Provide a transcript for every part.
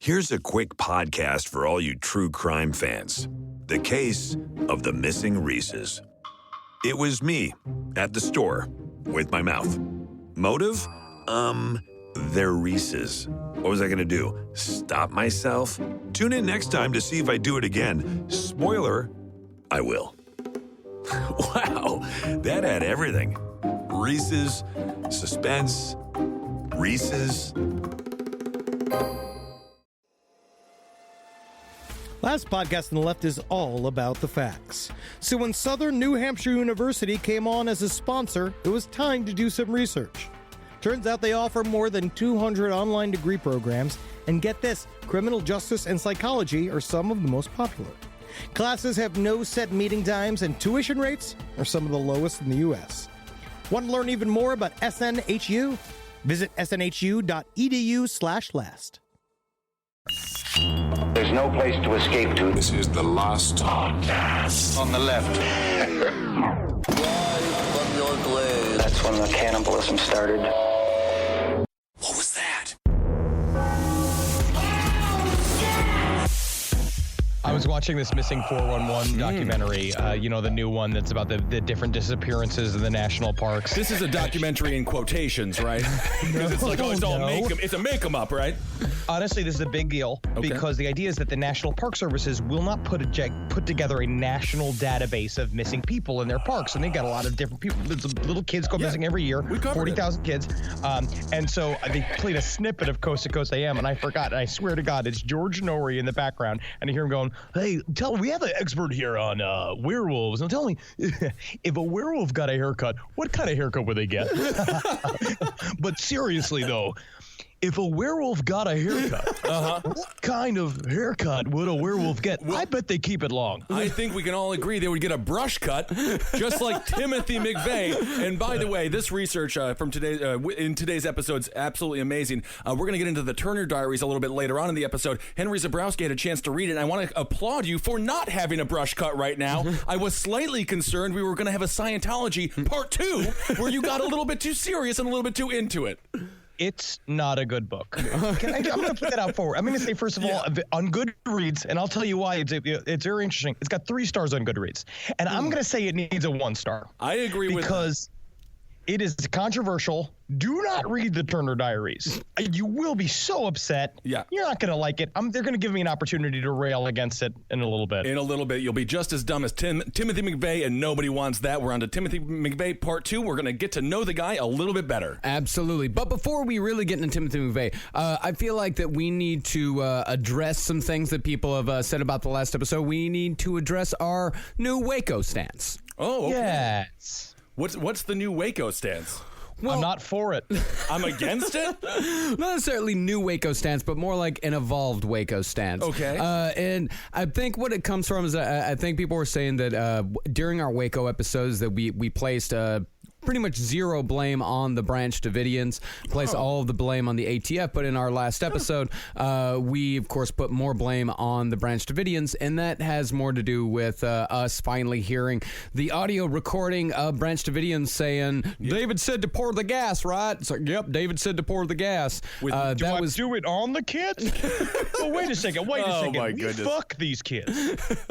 Here's a quick podcast for all you true crime fans. The case of the missing Reese's. It was me at the store with my mouth. Motive? They're Reese's. What was I going to do? Stop myself? Tune in next time to see if I do it again. Spoiler, I will. Wow, that had everything. Reese's, suspense, Reese's. Last podcast on the left is all about the facts. So when Southern New Hampshire University came on as a sponsor, it was time to do some research. Turns out they offer more than 200 online degree programs, and get this, criminal justice and psychology are some of the most popular. Classes have no set meeting times, and tuition rates are some of the lowest in the U.S. Want to learn even more about SNHU? Visit snhu.edu/last. There's no place to escape to. This is the last podcast. On the left. Live from your grave. That's when the cannibalism started. What was that? I was watching this Missing 411 documentary, the new one that's about the different disappearances in the national parks. This is a documentary in quotations, right? Because it's like, it's all it's a make 'em up, right? Honestly, this is a big deal because the idea is that the National Park Services will not put together a national database of missing people in their parks, and they got a lot of different people. Little kids go missing every year, 40,000 kids, and so they played a snippet of Coast to Coast AM, and I forgot. And I swear to God, it's George Norrie in the background, and I hear him going, "Hey, we have an expert here on werewolves. Now tell me, if a werewolf got a haircut, what kind of haircut would they get?" But seriously, though, if a werewolf got a haircut, what kind of haircut would a werewolf get? I bet they keep it long. I think we can all agree they would get a brush cut, just like Timothy McVeigh. And by the way, this research from in today's episode is absolutely amazing. We're going to get into the Turner Diaries a little bit later on in the episode. Henry Zabrowski had a chance to read it, and I want to applaud you for not having a brush cut right now. I was slightly concerned we were going to have a Scientology part 2, where you got a little bit too serious and a little bit too into it. It's not a good book. I'm going to put that out forward. I'm going to say, first of all, on Goodreads, and I'll tell you why. It's very interesting. It's got 3 stars on Goodreads. And I'm going to say it needs a 1 star. I agree with that. Because it is controversial. Do not read the Turner Diaries. You will be so upset. Yeah. You're not going to like it. They're going to give me an opportunity to rail against it in a little bit. In a little bit. You'll be just as dumb as Timothy McVeigh, and nobody wants that. We're on to Timothy McVeigh part 2. We're going to get to know the guy a little bit better. Absolutely. But before we really get into Timothy McVeigh, I feel like that we need to address some things that people have said about the last episode. We need to address our new Waco stance. Oh, okay. Yes. What's the new Waco stance? Well, I'm not for it. I'm against it? Not necessarily new Waco stance, but more like an evolved Waco stance. Okay. And I think what it comes from is I think people were saying that during our Waco episodes that we placed pretty much zero blame on the Branch Davidians, placed all of the blame on the ATF, but in our last episode, we, of course, put more blame on the Branch Davidians, and that has more to do with us finally hearing the audio recording of Branch Davidians saying, David said to pour the gas, right? It's like, yep, David said to pour the gas. Do I do it on the kids? Well, wait a second. My goodness. Fuck these kids.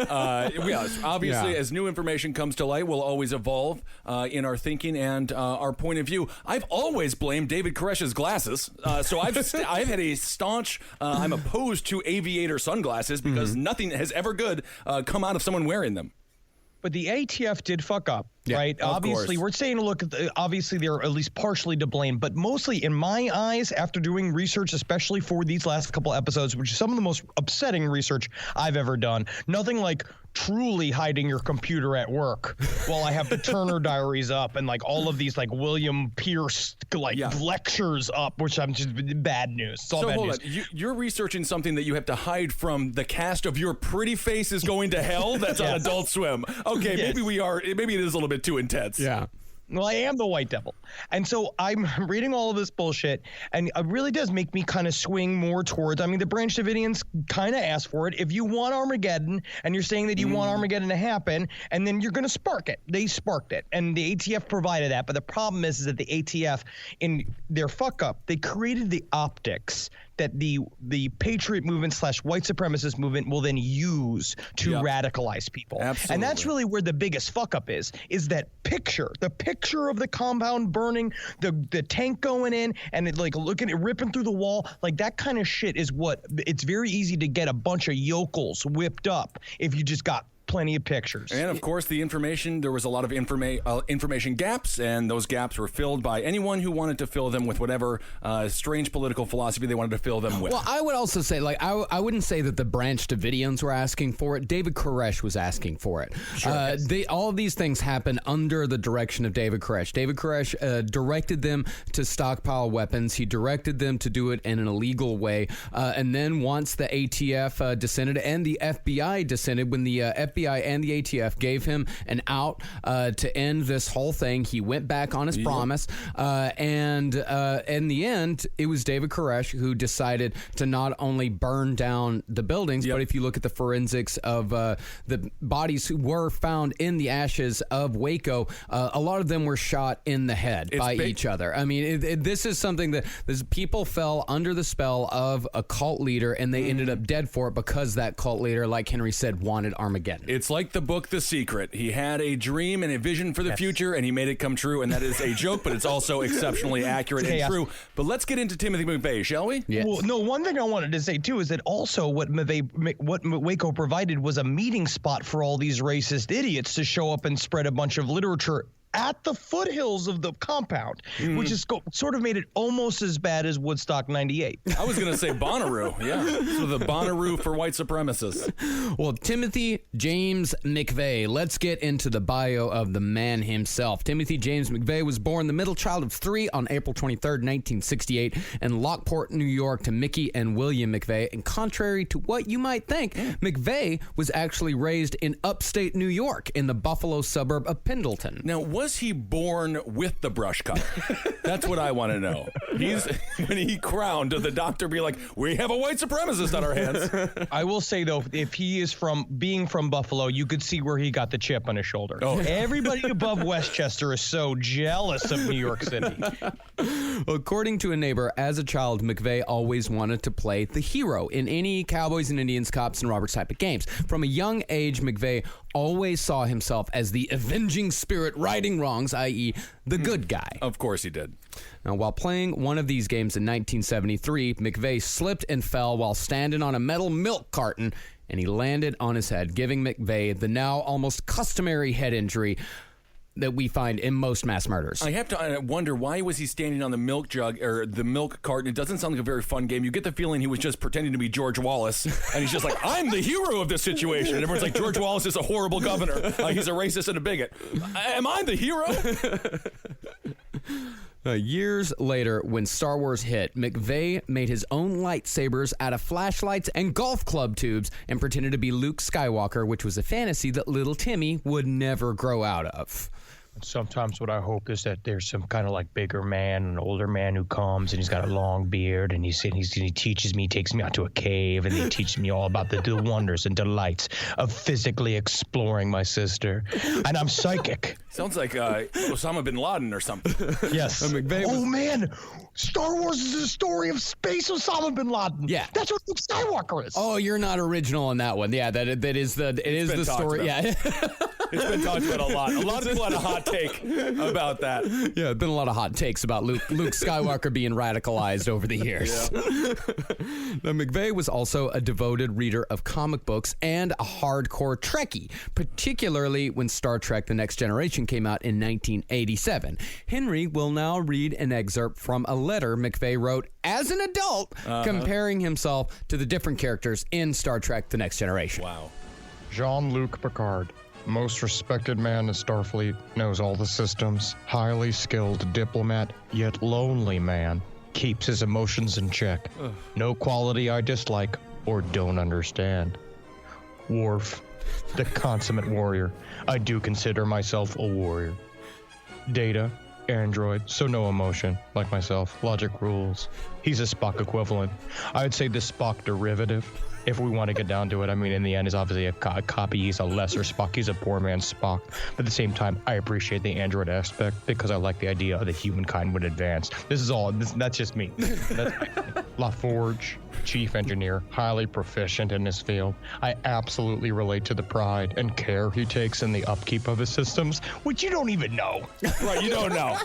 Obviously, as new information comes to light, we'll always evolve in our thinking and our point of view. I've always blamed David Koresh's glasses. So I've had a staunch, I'm opposed to aviator sunglasses because nothing has ever good come out of someone wearing them. But the ATF did fuck up, right? Obviously, we're saying, look, obviously they're at least partially to blame, but mostly in my eyes, after doing research, especially for these last couple episodes, which is some of the most upsetting research I've ever done, nothing like truly hiding your computer at work while I have the Turner Diaries up and like all of these like William Pierce lectures up, which I'm just bad news. It's all bad news. So hold on, you're researching something that you have to hide from the cast of Your Pretty Face is Going to Hell? That's on Adult Swim. Okay, maybe it is a little bit too intense. Yeah. Well, I am the White Devil. And so I'm reading all of this bullshit, and it really does make me kind of swing more towards, the Branch Davidians kind of asked for it. If you want Armageddon, and you're saying that you want Armageddon to happen, and then you're going to spark it. They sparked it, and the ATF provided that. But the problem is that the ATF, in their fuck-up, they created the optics that the patriot movement / white supremacist movement will then use to radicalize people. Absolutely. And that's really where the biggest fuck up is that the picture of the compound burning, the tank going in, and it like looking at ripping through the wall, like that kind of shit is what it's very easy to get a bunch of yokels whipped up if you just got plenty of pictures. And of course, the information, there was a lot of information gaps, and those gaps were filled by anyone who wanted to fill them with whatever strange political philosophy they wanted to fill them with. Well, I would also say, like, I wouldn't say that the Branch Davidians were asking for it. David Koresh was asking for it. Sure. All of these things happened under the direction of David Koresh. David Koresh directed them to stockpile weapons. He directed them to do it in an illegal way. And then once the ATF dissented and the FBI dissented, when the FBI and the ATF gave him an out to end this whole thing, he went back on his promise. And in the end, it was David Koresh who decided to not only burn down the buildings, but if you look at the forensics of the bodies who were found in the ashes of Waco, a lot of them were shot in the head by each other. I mean, this is something that people fell under the spell of a cult leader, and they ended up dead for it because that cult leader, like Henry said, wanted Armageddon. It's like the book The Secret. He had a dream and a vision for the future, and he made it come true, and that is a joke, but it's also exceptionally accurate and true. But let's get into Timothy McVeigh, shall we? Yes. Well, no, one thing I wanted to say, too, is that also what Waco provided was a meeting spot for all these racist idiots to show up and spread a bunch of literature at the foothills of the compound, which is sort of made it almost as bad as Woodstock 98. I was going to say Bonnaroo, So the Bonnaroo for white supremacists. Well, Timothy James McVeigh. Let's get into the bio of the man himself. Timothy James McVeigh was born the middle child of 3 on April 23rd, 1968 in Lockport, New York to Mickey and William McVeigh. And contrary to what you might think, McVeigh was actually raised in upstate New York in the Buffalo suburb of Pendleton. Now, was he born with the brush cut? That's what I want to know. When he crowned, did the doctor be like, we have a white supremacist on our hands? I will say, though, if he is being from Buffalo, you could see where he got the chip on his shoulder. Oh. Everybody above Westchester is so jealous of New York City. According to a neighbor, as a child, McVeigh always wanted to play the hero in any Cowboys and Indians, Cops and Robbers type of games. From a young age, McVeigh always saw himself as the avenging spirit righting wrongs, i.e. the good guy. Of course he did. Now, while playing one of these games in 1973, McVeigh slipped and fell while standing on a metal milk carton, and he landed on his head, giving McVeigh the now almost customary head injury that we find in most mass murders. I have to wonder, why was he standing on the milk jug or the milk carton? It doesn't sound like a very fun game. You get the feeling he was just pretending to be George Wallace, and he's just like, I'm the hero of this situation. And everyone's like, George Wallace is a horrible governor. He's a racist and a bigot. Am I the hero? Years later, when Star Wars hit, McVeigh made his own lightsabers out of flashlights and golf club tubes and pretended to be Luke Skywalker, which was a fantasy that little Timmy would never grow out of. Sometimes what I hope is that there's some kind of like bigger man, an older man who comes and he's got a long beard and he teaches me, takes me out to a cave and he teaches me all about the wonders and delights of physically exploring my sister. And I'm psychic. Sounds like Osama bin Laden or something. Yes. Oh man, Star Wars is the story of space Osama bin Laden. Yeah. That's what Luke Skywalker is. Oh, you're not original on that one. Yeah, that is the story. Yeah. It's been talked about a lot. A lot of people had a hot take about that. Yeah, been a lot of hot takes about Luke Skywalker being radicalized over the years. Yeah. Now, McVeigh was also a devoted reader of comic books and a hardcore Trekkie, particularly when Star Trek The Next Generation came out in 1987. Henry will now read an excerpt from a letter McVeigh wrote as an adult, comparing himself to the different characters in Star Trek The Next Generation. Wow. Jean-Luc Picard, most respected man in Starfleet, knows all the systems, highly skilled diplomat, yet lonely man, keeps his emotions in check. No quality I dislike or don't understand. Worf, the consummate warrior. I do consider myself a warrior. Data, android, so no emotion, like myself. Logic rules. He's a Spock equivalent. I would say the Spock derivative, if we want to get down to it. I mean, in the end, is obviously a copy. He's a lesser Spock. He's a poor man's Spock. But at the same time, I appreciate the android aspect because I like the idea of the humankind would advance. That's just me. LaForge, chief engineer, highly proficient in his field. I absolutely relate to the pride and care he takes in the upkeep of his systems, which you don't even know. Right, you don't know.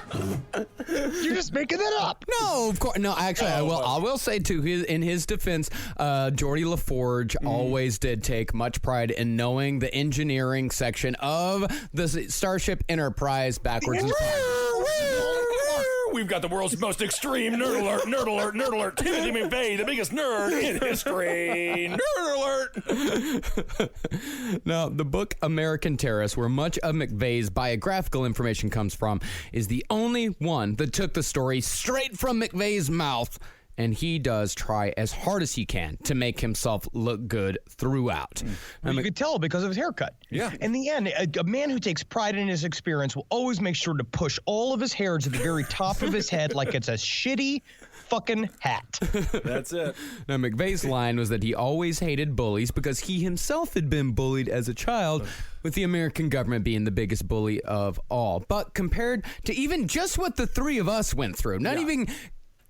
You're just making that up. No, of course. No, actually, I will say too. In his defense, Geordi LaForge always did take much pride in knowing the engineering section of the Starship Enterprise backwards and forwards. We've got the world's most extreme nerd alert, nerd alert, nerd alert. Timothy McVeigh, the biggest nerd in history. Nerd alert. Now, the book American Terrorist, where much of McVeigh's biographical information comes from, is the only one that took the story straight from McVeigh's mouth. And he does try as hard as he can to make himself look good throughout. Well, you could tell because of his haircut. Yeah. In the end, a man who takes pride in his experience will always make sure to push all of his hairs to the very top of his head like it's a shitty fucking hat. That's it. Now, McVeigh's line was that he always hated bullies because he himself had been bullied as a child, with the American government being the biggest bully of all. But compared to even just what the three of us went through, not even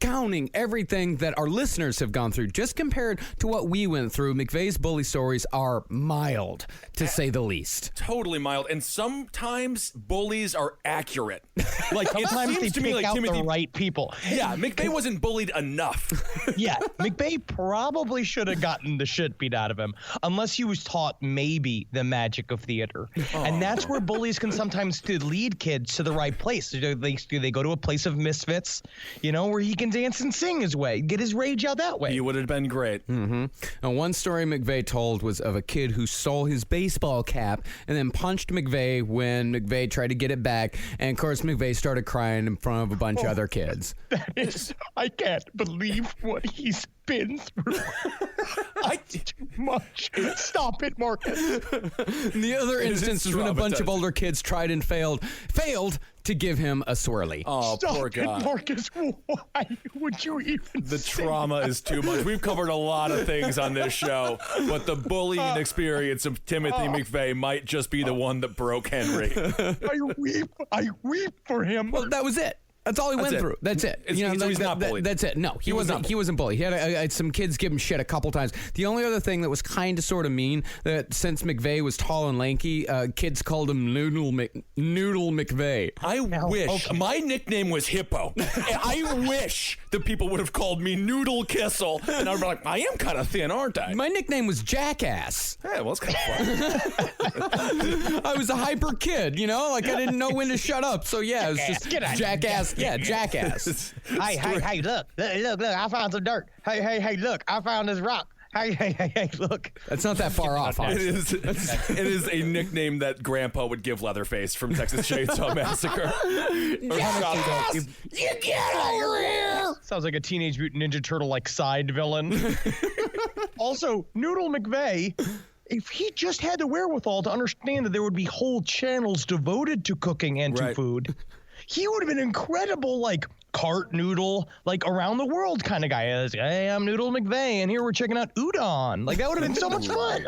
counting everything that our listeners have gone through, just compared to what we went through, McVeigh's bully stories are mild, to say the least. Totally mild. And sometimes bullies are accurate. Like, Sometimes it they seems to me pick like out Timothy... the right people. Yeah, McVeigh wasn't bullied enough. Yeah, McVeigh probably should have gotten the shit beat out of him, unless he was taught maybe the magic of theater. And that's where bullies can sometimes lead kids to the right place. Do they go to a place of misfits, where he can dance and sing his way, get his rage out that way? He would have been great. Mm-hmm. Now, one story McVeigh told was of a kid who stole his baseball cap and then punched McVeigh when McVeigh tried to get it back. And, of course, McVeigh started crying in front of a bunch of other kids. I can't believe what he's been through. Too much. Stop it, Marcus. The other instance is when a bunch of older kids tried and failed to give him a swirly. Oh, Stop poor guy. it, Marcus. Why would you even The say trauma that? is too much. We've covered a lot of things on this show, but the bullying experience of Timothy McVeigh might just be the one that broke Henry. I weep for him. Well, that was it. That's all he went through. That's it. So he's not bullied. That's it. No, he wasn't. He wasn't bullied. He had some kids give him shit a couple times. The only other thing that was kind of sort of mean, that since McVeigh was tall and lanky, kids called him Noodle McVeigh. I wish my nickname was Hippo. I wish the people would have called me Noodle Kissel, and I'd be like, I am kind of thin, aren't I? My nickname was Jackass. Yeah, well, it's kind of fun. I was a hyper kid, like I didn't know when to shut up. So yeah, it was just Jackass. Yeah, Jackass. Hey, look, I found some dirt. Hey, look, I found this rock. Hey, look. That's not that far off, honestly. It is a nickname that Grandpa would give Leatherface from Texas Chainsaw Massacre. Jackass! You get over here! Sounds like a Teenage Mutant Ninja Turtle-like side villain. Also, Noodle McVeigh, if he just had the wherewithal to understand that there would be whole channels devoted to cooking and to food, he would have been incredible, cart noodle, around the world kind of guy. Hey, I'm Noodle McVeigh, and here we're checking out udon. That would have been so much fun.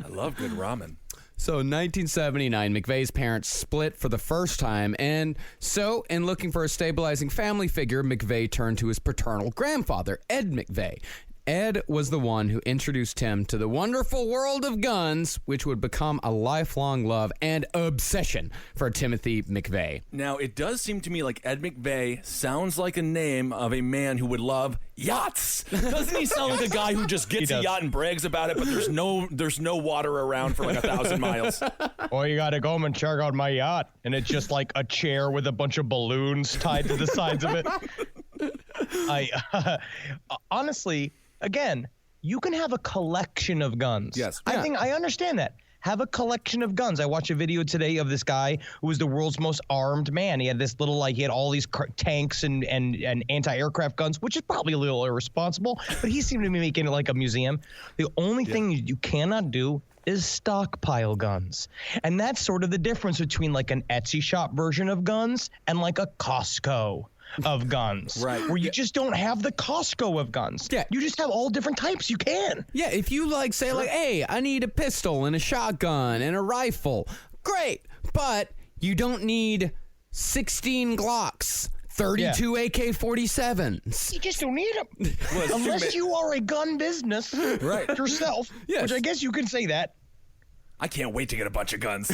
I love good ramen. So in 1979, McVeigh's parents split for the first time, and so in looking for a stabilizing family figure, McVeigh turned to his paternal grandfather, Ed McVeigh. Ed was the one who introduced him to the wonderful world of guns, which would become a lifelong love and obsession for Timothy McVeigh. Now, it does seem to me like Ed McVeigh sounds like a name of a man who would love yachts. Doesn't he sound like a guy who just gets a yacht and brags about it, but there's no water around for 1,000 miles? Well, you got to go and check out my yacht. And it's just like a chair with a bunch of balloons tied to the sides of it. Honestly, again, you can have a collection of guns. Yes. Yeah. I think I understand that. Have a collection of guns. I watched a video today of this guy who was the world's most armed man. He had this little, he had all these tanks and anti-aircraft guns, which is probably a little irresponsible, but he seemed to be making it like a museum. The only thing you cannot do is stockpile guns. And that's sort of the difference between an Etsy shop version of guns and a Costco. of guns. Right. Where you just don't have the Costco of guns. Yeah. You just have all different types. You can. Yeah, if you like say like, hey, I need a pistol and a shotgun and a rifle, great. But you don't need 16 Glocks, 32 AK-47s. You just don't need them. Unless you are a gun business yourself, Yes. which I guess you can say that. I can't wait to get a bunch of guns.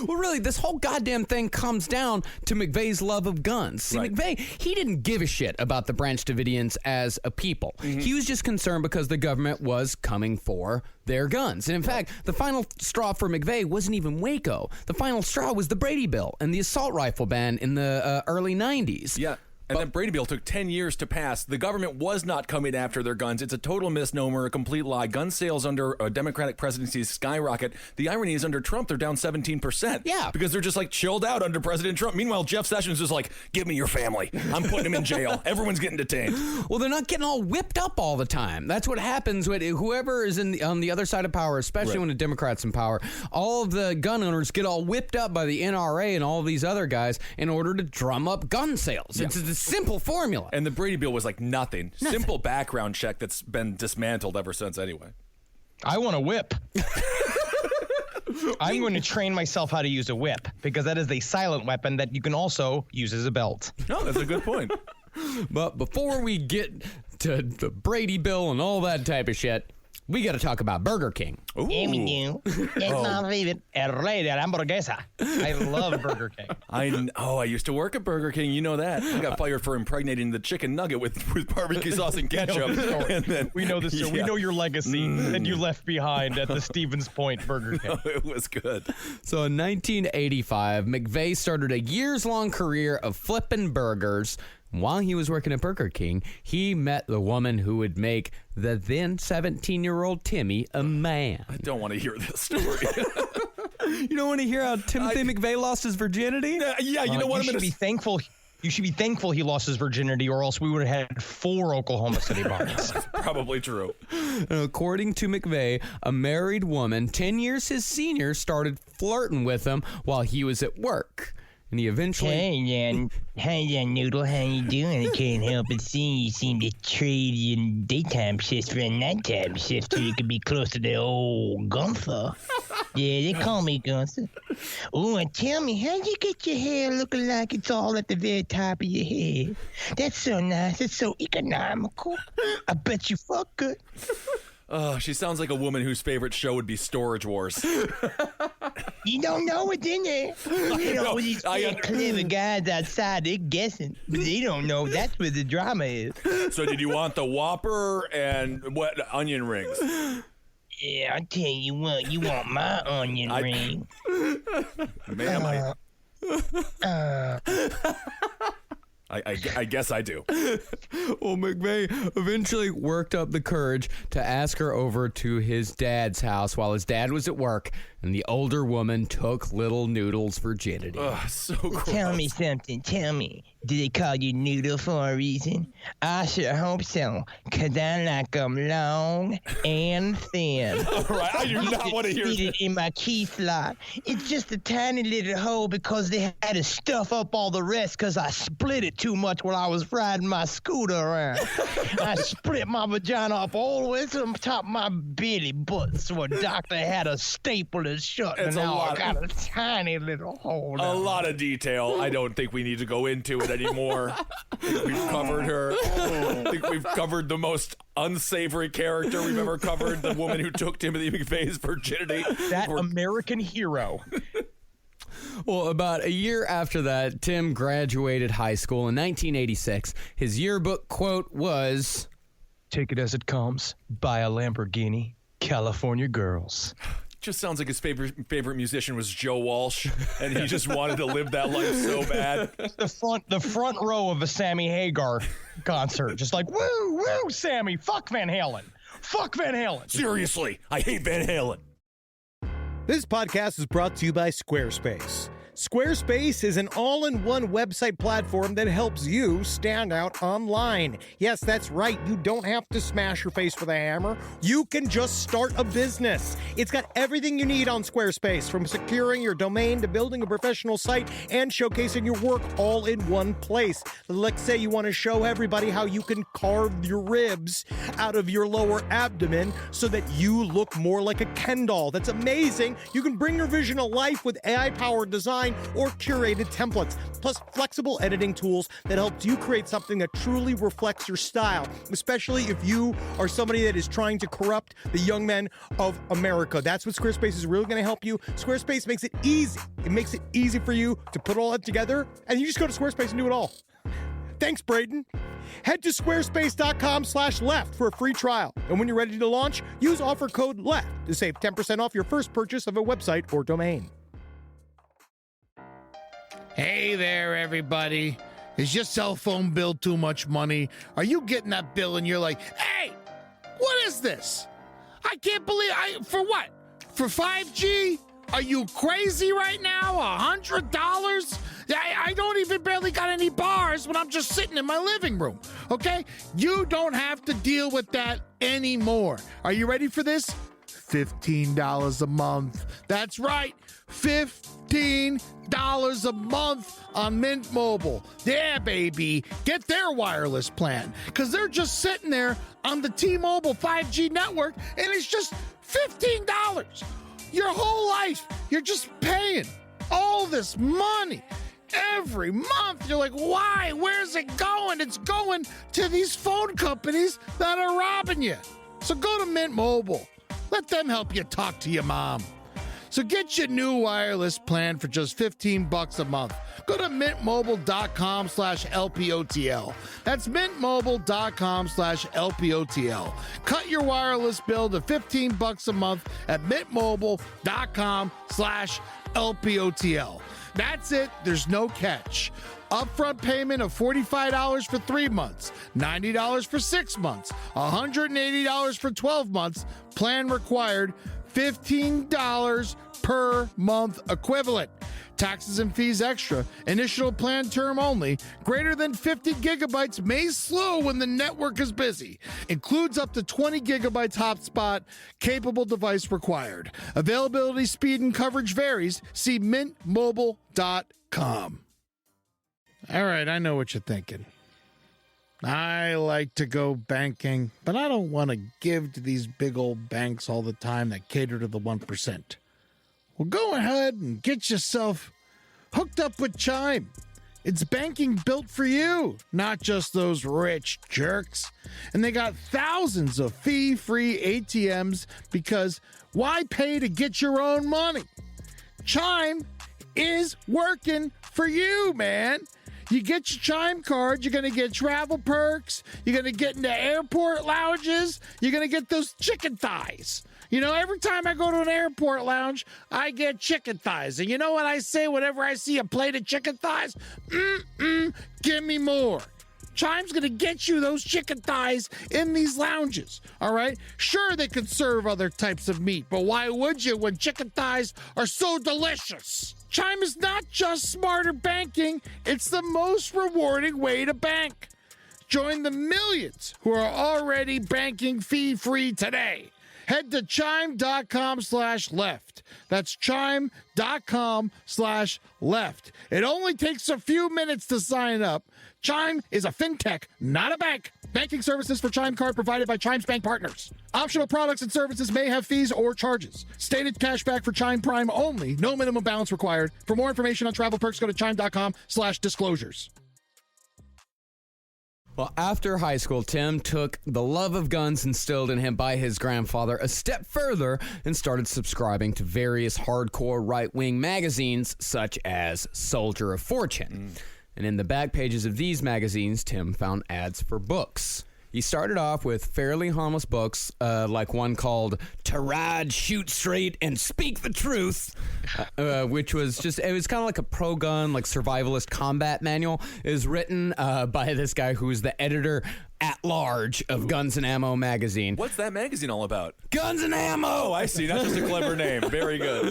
Well, really, this whole goddamn thing comes down to McVeigh's love of guns. See, Right. McVeigh, he didn't give a shit about the Branch Davidians as a people. He was just concerned because the government was coming for their guns. And in fact, the final straw for McVeigh wasn't even Waco. The final straw was the Brady Bill and the assault rifle ban in the early 90s. Yeah. And that Brady Bill took 10 years to pass. The government was not coming after their guns. It's a total misnomer, a complete lie. Gun sales under a Democratic presidency skyrocket. The irony is under Trump, they're down 17%. Yeah. Because they're just like chilled out under President Trump. Meanwhile, Jeff Sessions is like, give me your family. I'm putting him in jail. Everyone's getting detained. Well, they're not getting all whipped up all the time. That's what happens when whoever is on the other side of power, especially when a Democrat's in power. All of the gun owners get all whipped up by the NRA and all of these other guys in order to drum up gun sales. It's a simple formula. And the Brady Bill was like nothing. Simple background check that's been dismantled ever since anyway. I want a whip. I'm going to train myself how to use a whip because that is a silent weapon that you can also use as a belt. No, that's a good point. But before we get to the Brady Bill and all that type of shit, we got to talk about Burger King. Ooh. It's my favorite. El rey de la hamburguesa. I love Burger King. I used to work at Burger King. You know that. I got fired for impregnating the chicken nugget with barbecue sauce and ketchup. And then, We know this. We know your legacy that you left behind at the Stevens Point Burger King. It was good. So in 1985, McVeigh started a years-long career of flipping burgers. While he was working at Burger King, he met the woman who would make the then 17-year-old Timmy a man. I don't want to hear this story. You don't want to hear how Timothy McVeigh lost his virginity? Yeah, you know what? You should be thankful. You should be thankful he lost his virginity, or else we would have had 4 Oklahoma City bombs. Probably true. According to McVeigh, a married woman 10 years his senior started flirting with him while he was at work. And he eventually... Hey there, Noodle. How you doing? I can't help but see you seem to trade your daytime shift for a nighttime shift so you can be closer to old Gunther. Yeah, they call me Gunther. Oh, and tell me, how'd you get your hair looking like it's all at the very top of your head? That's so nice. It's so economical. I bet you fuck good. Oh, she sounds like a woman whose favorite show would be Storage Wars. You don't know it, didn't you? You know, these clever guys outside, they're guessing. But they don't know that's where the drama is. So did you want the Whopper and what onion rings? Yeah, I tell you what, you want my onion ring. Ma'am, I guess I do. Well, McVeigh eventually worked up the courage to ask her over to his dad's house while his dad was at work, and the older woman took little Noodle's virginity. Ugh, so gross. Tell me something, tell me. Do they call you Noodle for a reason? I sure hope so, because I like them long and thin. All right, I do not want to hear Fit this. it in my key slot. It's just a tiny little hole because they had to stuff up all the rest because I split it too much while I was riding my scooter around. I split my vagina up all the way to the top of my belly button so a doctor had to staple it shut. It's And a now lot. I got a tiny little hole. A down lot of detail. I don't think we need to go into it anymore. I think we've covered her. I think we've covered the most unsavory character we've ever covered. The woman who took Timothy McVeigh's virginity. That American hero. Well, about a year after that, Tim graduated high school in 1986. His yearbook quote was, Take it as it comes. Buy a Lamborghini. California girls. Just sounds like his favorite musician was Joe Walsh, and he just wanted to live that life so bad. The front row of a Sammy Hagar concert. Just like, woo, woo, Sammy. Fuck Van Halen. Fuck Van Halen. Seriously, I hate Van Halen. This podcast is brought to you by Squarespace. Squarespace is an all-in-one website platform that helps you stand out online. Yes, that's right. You don't have to smash your face with a hammer. You can just start a business. It's got everything you need on Squarespace, from securing your domain to building a professional site and showcasing your work all in one place. Let's say you want to show everybody how you can carve your ribs out of your lower abdomen so that you look more like a Ken doll. That's amazing. You can bring your vision to life with AI-powered design or curated templates, plus flexible editing tools that helps you create something that truly reflects your style, especially if you are somebody that is trying to corrupt the young men of America. That's what Squarespace is really going to help you. Squarespace makes it easy. It makes it easy for you to put all that together, and you just go to Squarespace and do it all. Thanks, Braden. Head to squarespace.com/left for a free trial. And when you're ready to launch, use offer code LEFT to save 10% off your first purchase of a website or domain. Hey there, everybody. Is your cell phone bill too much money? Are you getting that bill and you're like, hey, what is this? I can't believe for what? For 5G? Are you crazy right now? $100? I don't even barely got any bars when I'm just sitting in my living room, okay? You don't have to deal with that anymore. Are you ready for this? $15 a month. That's right, $15 a month on Mint Mobile. Yeah, baby. Get their wireless plan, because they're just sitting there on the T-Mobile 5G network, and it's just $15. Your whole life, you're just paying all this money every month. You're like, why? Where's it going? It's going to these phone companies that are robbing you. So go to Mint Mobile. Let them help you talk to your mom. So get your new wireless plan for just $15 a month. Go to mintmobile.com/LPOTL. That's mintmobile.com/LPOTL. Cut your wireless bill to $15 a month at mintmobile.com/LPOTL. That's it. There's no catch. Upfront payment of $45 for 3 months, $90 for 6 months, $180 for 12 months. Plan required, $15 per month equivalent. Taxes and fees extra. Initial plan term only. Greater than 50 gigabytes may slow when the network is busy. Includes up to 20 gigabytes hotspot. Capable device required. Availability, speed, and coverage varies. See mintmobile.com. All right, I know what you're thinking. I like to go banking, but I don't want to give to these big old banks all the time that cater to the 1%. Well, go ahead and get yourself hooked up with Chime. It's banking built for you, not just those rich jerks. And they got thousands of fee-free ATMs, because why pay to get your own money? Chime is working for you, man. You get your Chime card, you're going to get travel perks, you're going to get into airport lounges, you're going to get those chicken thighs. You know, every time I go to an airport lounge, I get chicken thighs. And you know what I say whenever I see a plate of chicken thighs? Give me more. Chime's going to get you those chicken thighs in these lounges, all right? Sure, they could serve other types of meat, but why would you when chicken thighs are so delicious? Chime is not just smarter banking, it's the most rewarding way to bank. Join the millions who are already banking fee-free today. Head to chime.com/left. That's chime.com/left. It only takes a few minutes to sign up. Chime is a fintech, not a bank. Banking services for Chime Card provided by Chime's bank partners. Optional products and services may have fees or charges. Stated cashback for Chime Prime only. No minimum balance required. For more information on travel perks, go to chime.com/disclosures. Well, after high school, Tim took the love of guns instilled in him by his grandfather a step further and started subscribing to various hardcore right-wing magazines such as Soldier of Fortune. And in the back pages of these magazines, Tim found ads for books. He started off with fairly harmless books, like one called To Ride, Shoot Straight, and Speak the Truth, which was just, it was kind of like a pro-gun, like survivalist combat manual. It was written by this guy who's the editor at large of Guns and Ammo magazine. What's that magazine all about? Guns and Ammo! Oh, I see. Not just a clever name. Very good.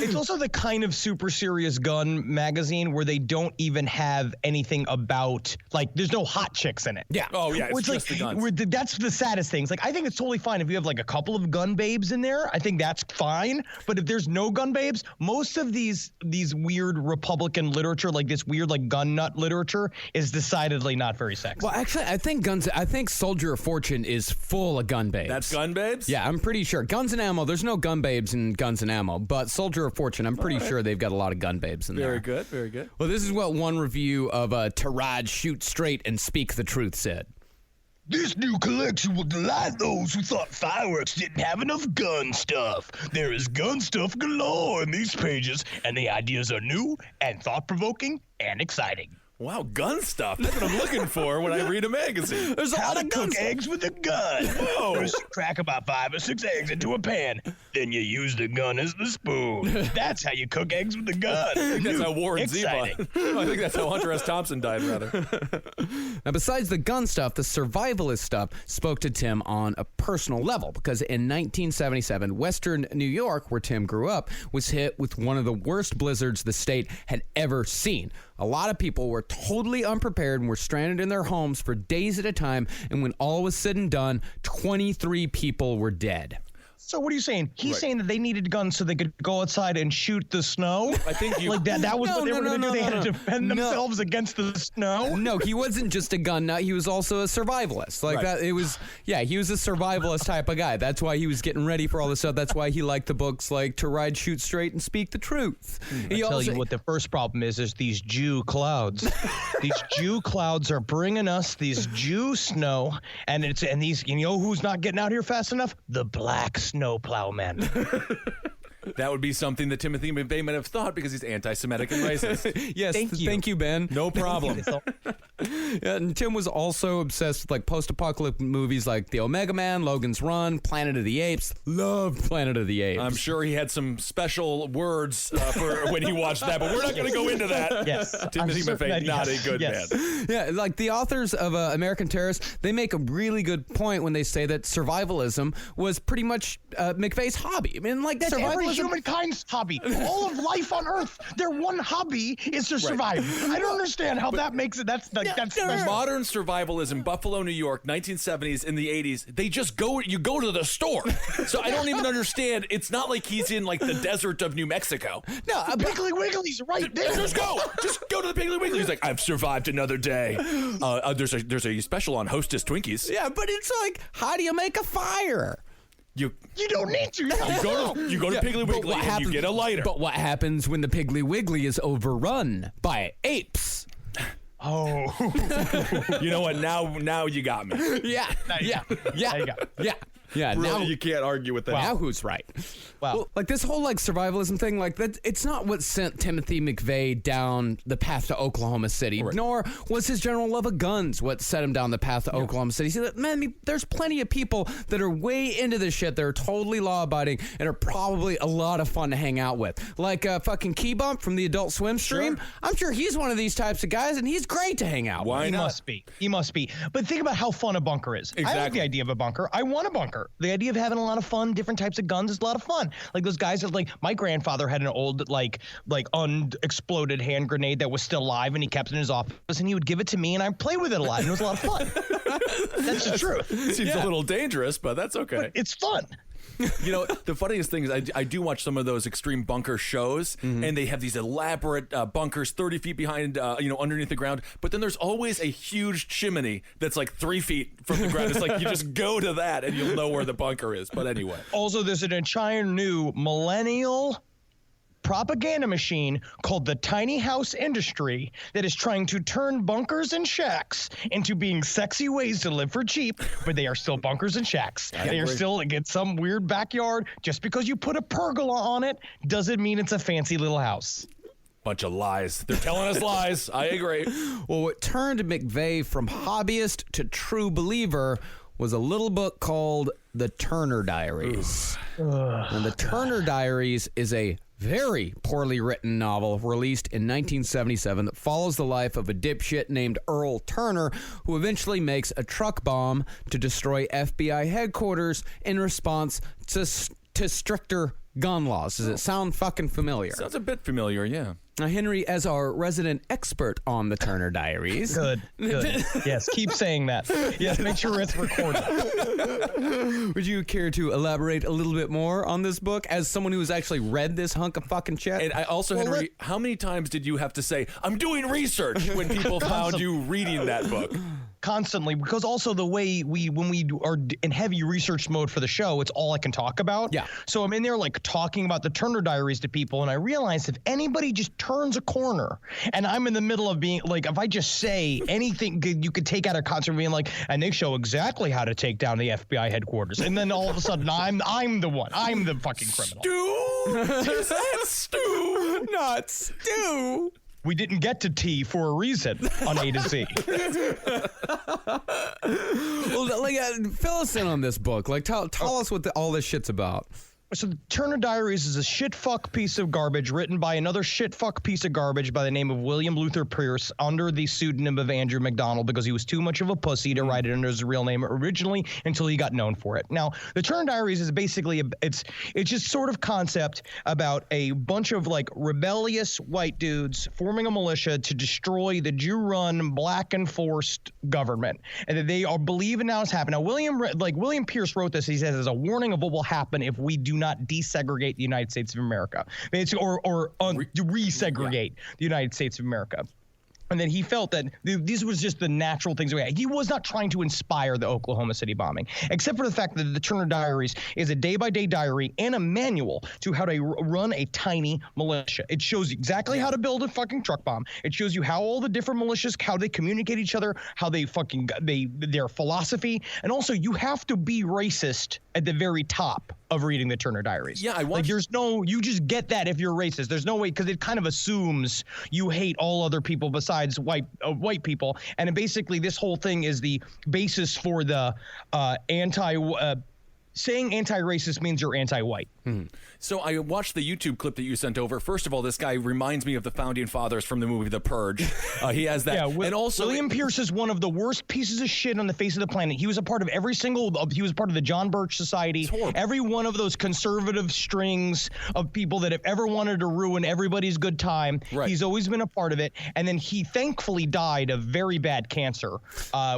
It's also the kind of super serious gun magazine where they don't even have anything about, like, there's no hot chicks in it. Yeah. Oh, yeah. It's just the guns. That's the saddest thing. It's like, I think it's totally fine if you have like a couple of gun babes in there. I think that's fine. But if there's no gun babes, most of these weird Republican literature, like this weird like gun nut literature, is decidedly not very sexy. Well, actually, I think Soldier of Fortune is full of gun babes. That's gun babes? Yeah, I'm pretty sure. Guns and Ammo, there's no gun babes in Guns and Ammo, but Soldier of Fortune, I'm pretty sure they've got a lot of gun babes in there. Very good, very good. Well, this is what one review of To Ride, Shoot Straight, and Speak the Truth said. This new collection will delight those who thought fireworks didn't have enough gun stuff. There is gun stuff galore in these pages, and the ideas are new and thought-provoking and exciting. Wow, gun stuff. That's what I'm looking for when I read a magazine. There's a How lot to of gun cook stuff. eggs with a gun. Whoa. First, you crack about 5 or 6 eggs into a pan. Then you use the gun as the spoon. That's how you cook eggs with a gun. I think that's how Warren Exciting. Zevon. I think that's how Hunter S. Thompson died, rather. Now, besides the gun stuff, the survivalist stuff spoke to Tim on a personal level because in 1977, Western New York, where Tim grew up, was hit with one of the worst blizzards the state had ever seen. A lot of people were totally unprepared and were stranded in their homes for days at a time, and when all was said and done, 23 people were dead. So what are you saying? He's Right. saying that they needed guns so they could go outside and shoot the snow? I think you... Like that was what they were going to do. They had to defend No. themselves against the snow? No, he wasn't just a gun nut. He was also a survivalist. Like Right. that. He was a survivalist type of guy. That's why he was getting ready for all this stuff. That's why he liked the books like To Ride, Shoot Straight, and Speak the Truth. I tell you what the first problem is these Jew clouds. These Jew clouds are bringing us these Jew snow, and these, you know who's not getting out here fast enough? The black snow plowman. That would be something that Timothy McVeigh might have thought because he's anti-Semitic and racist. Yes, Thank you. Ben. No problem. Yeah, and Tim was also obsessed with like post-apocalyptic movies like The Omega Man, Logan's Run, Planet of the Apes. Loved Planet of the Apes. I'm sure he had some special words for when he watched that, but we're not going to go into that. Yes. Timothy I'm certain McVeigh, that- not yes, a good yes. man. Yeah, like the authors of American Terrorists, they make a really good point when they say that survivalism was pretty much McVeigh's hobby. I mean, like That's every survivalism. humankind's hobby. All of life on Earth, their one hobby is to survive. I don't understand how that makes it. That's Modern survivalism, Buffalo, New York, 1970s, in the 80s, you go to the store. So I don't even understand. It's not like he's in like the desert of New Mexico. No, Piggly Wiggly's right there. Just go to the Piggly Wiggly. He's like, I've survived another day. There's a special on Hostess Twinkies. yeah, but it's like, how do you make a fire? You don't need to. you go to Piggly But Wiggly what and happens- you get a lighter. But what happens when the Piggly Wiggly is overrun by apes? Oh. You know what? Now you got me. Yeah, yeah, There you go. yeah. Really, Now, you can't argue with that. now who's right? Wow. Well, like this whole like survivalism thing, like that, it's not what sent Timothy McVeigh down the path to Oklahoma City, nor was his general love of guns what set him down the path to Oklahoma City. See, man, there's plenty of people that are way into this shit. They're totally law-abiding and are probably a lot of fun to hang out with. Like fucking Key Bump from the Adult Swim stream. Sure. I'm sure he's one of these types of guys, and he's great to hang out with. Why He not? must be. But think about how fun a bunker is. I like Exactly. the idea of a bunker. I want a bunker. The idea of having a lot of fun, different types of guns is a lot of fun. Like those guys that like my grandfather had an old like unexploded hand grenade that was still live and he kept it in his office and he would give it to me and I'd play with it a lot and it was a lot of fun. That's the truth. Seems a little dangerous, but that's okay. But it's fun. You know, the funniest thing is I do watch some of those extreme bunker shows, and they have these elaborate bunkers 30 feet behind, underneath the ground. But then there's always a huge chimney that's like 3 feet from the ground. It's like you just go to that and you'll know where the bunker is. But anyway. Also, there's an entire new millennial propaganda machine called the tiny house industry that is trying to turn bunkers and shacks into being sexy ways to live for cheap, but they are still bunkers and shacks. They are still get some weird backyard. Just because you put a pergola on it doesn't mean it's a fancy little house. Bunch of lies. They're telling us lies. I agree. Well, what turned McVeigh from hobbyist to true believer was a little book called The Turner Diaries. And The Turner Diaries is a very poorly written novel released in 1977 that follows the life of a dipshit named Earl Turner who eventually makes a truck bomb to destroy FBI headquarters in response to stricter gun laws. Does it sound fucking familiar? Sounds a bit familiar, yeah. Now, Henry, as our resident expert on the Turner Diaries. Good. Yes, keep saying that. Yes, make sure it's recorded. Would you care to elaborate a little bit more on this book as someone who has actually read this hunk of fucking shit? And I also, Henry, how many times did you have to say, I'm doing research when people found you reading that book? Constantly, because also the way when we are in heavy research mode for the show, it's all I can talk about. Yeah. So I'm in there like talking about the Turner Diaries to people, and I realize if anybody just turns a corner, and I'm in the middle of being like, if I just say anything you could take out of concept, being like, and they show exactly how to take down the FBI headquarters, and then all of a sudden I'm the one, I'm the fucking criminal. Stu, is that Stu? Not Stu. We didn't get to T for a reason on A to Z. Well, like, fill us in on this book. Like, tell us what all this shit's about. So the Turner Diaries is a shitfuck piece of garbage written by another shitfuck piece of garbage by the name of William Luther Pierce under the pseudonym of Andrew McDonald because he was too much of a pussy to write it under his real name originally until he got known for it. Now, the Turner Diaries is basically it's just sort of concept about a bunch of like rebellious white dudes forming a militia to destroy the Jew-run black enforced government, and that they are believing now it's happening. Now, William Pierce wrote this. He says as a warning of what will happen if we do not desegregate the United States of America, or resegregate the United States of America. And then he felt that these was just the natural things. He was not trying to inspire the Oklahoma City bombing, except for the fact that the Turner Diaries is a day-by-day diary and a manual to how to run a tiny militia. It shows you exactly how to build a fucking truck bomb. It shows you how all the different militias, how they communicate each other, how they their philosophy, and also you have to be racist at the very top of reading the Turner Diaries. Yeah, you just get that if you're racist. There's no way, because it kind of assumes you hate all other people besides white people, and basically this whole thing is the basis for the saying anti-racist means you're anti-white. So I watched the YouTube clip that you sent over. First of all, this guy reminds me of the founding fathers from the movie The Purge. He has that. Yeah, and also William Pierce is one of the worst pieces of shit on the face of the planet. He was a part of he was part of the John Birch Society. Every one of those conservative strings of people that have ever wanted to ruin everybody's good time. Right. He's always been a part of it. And then he thankfully died of very bad cancer,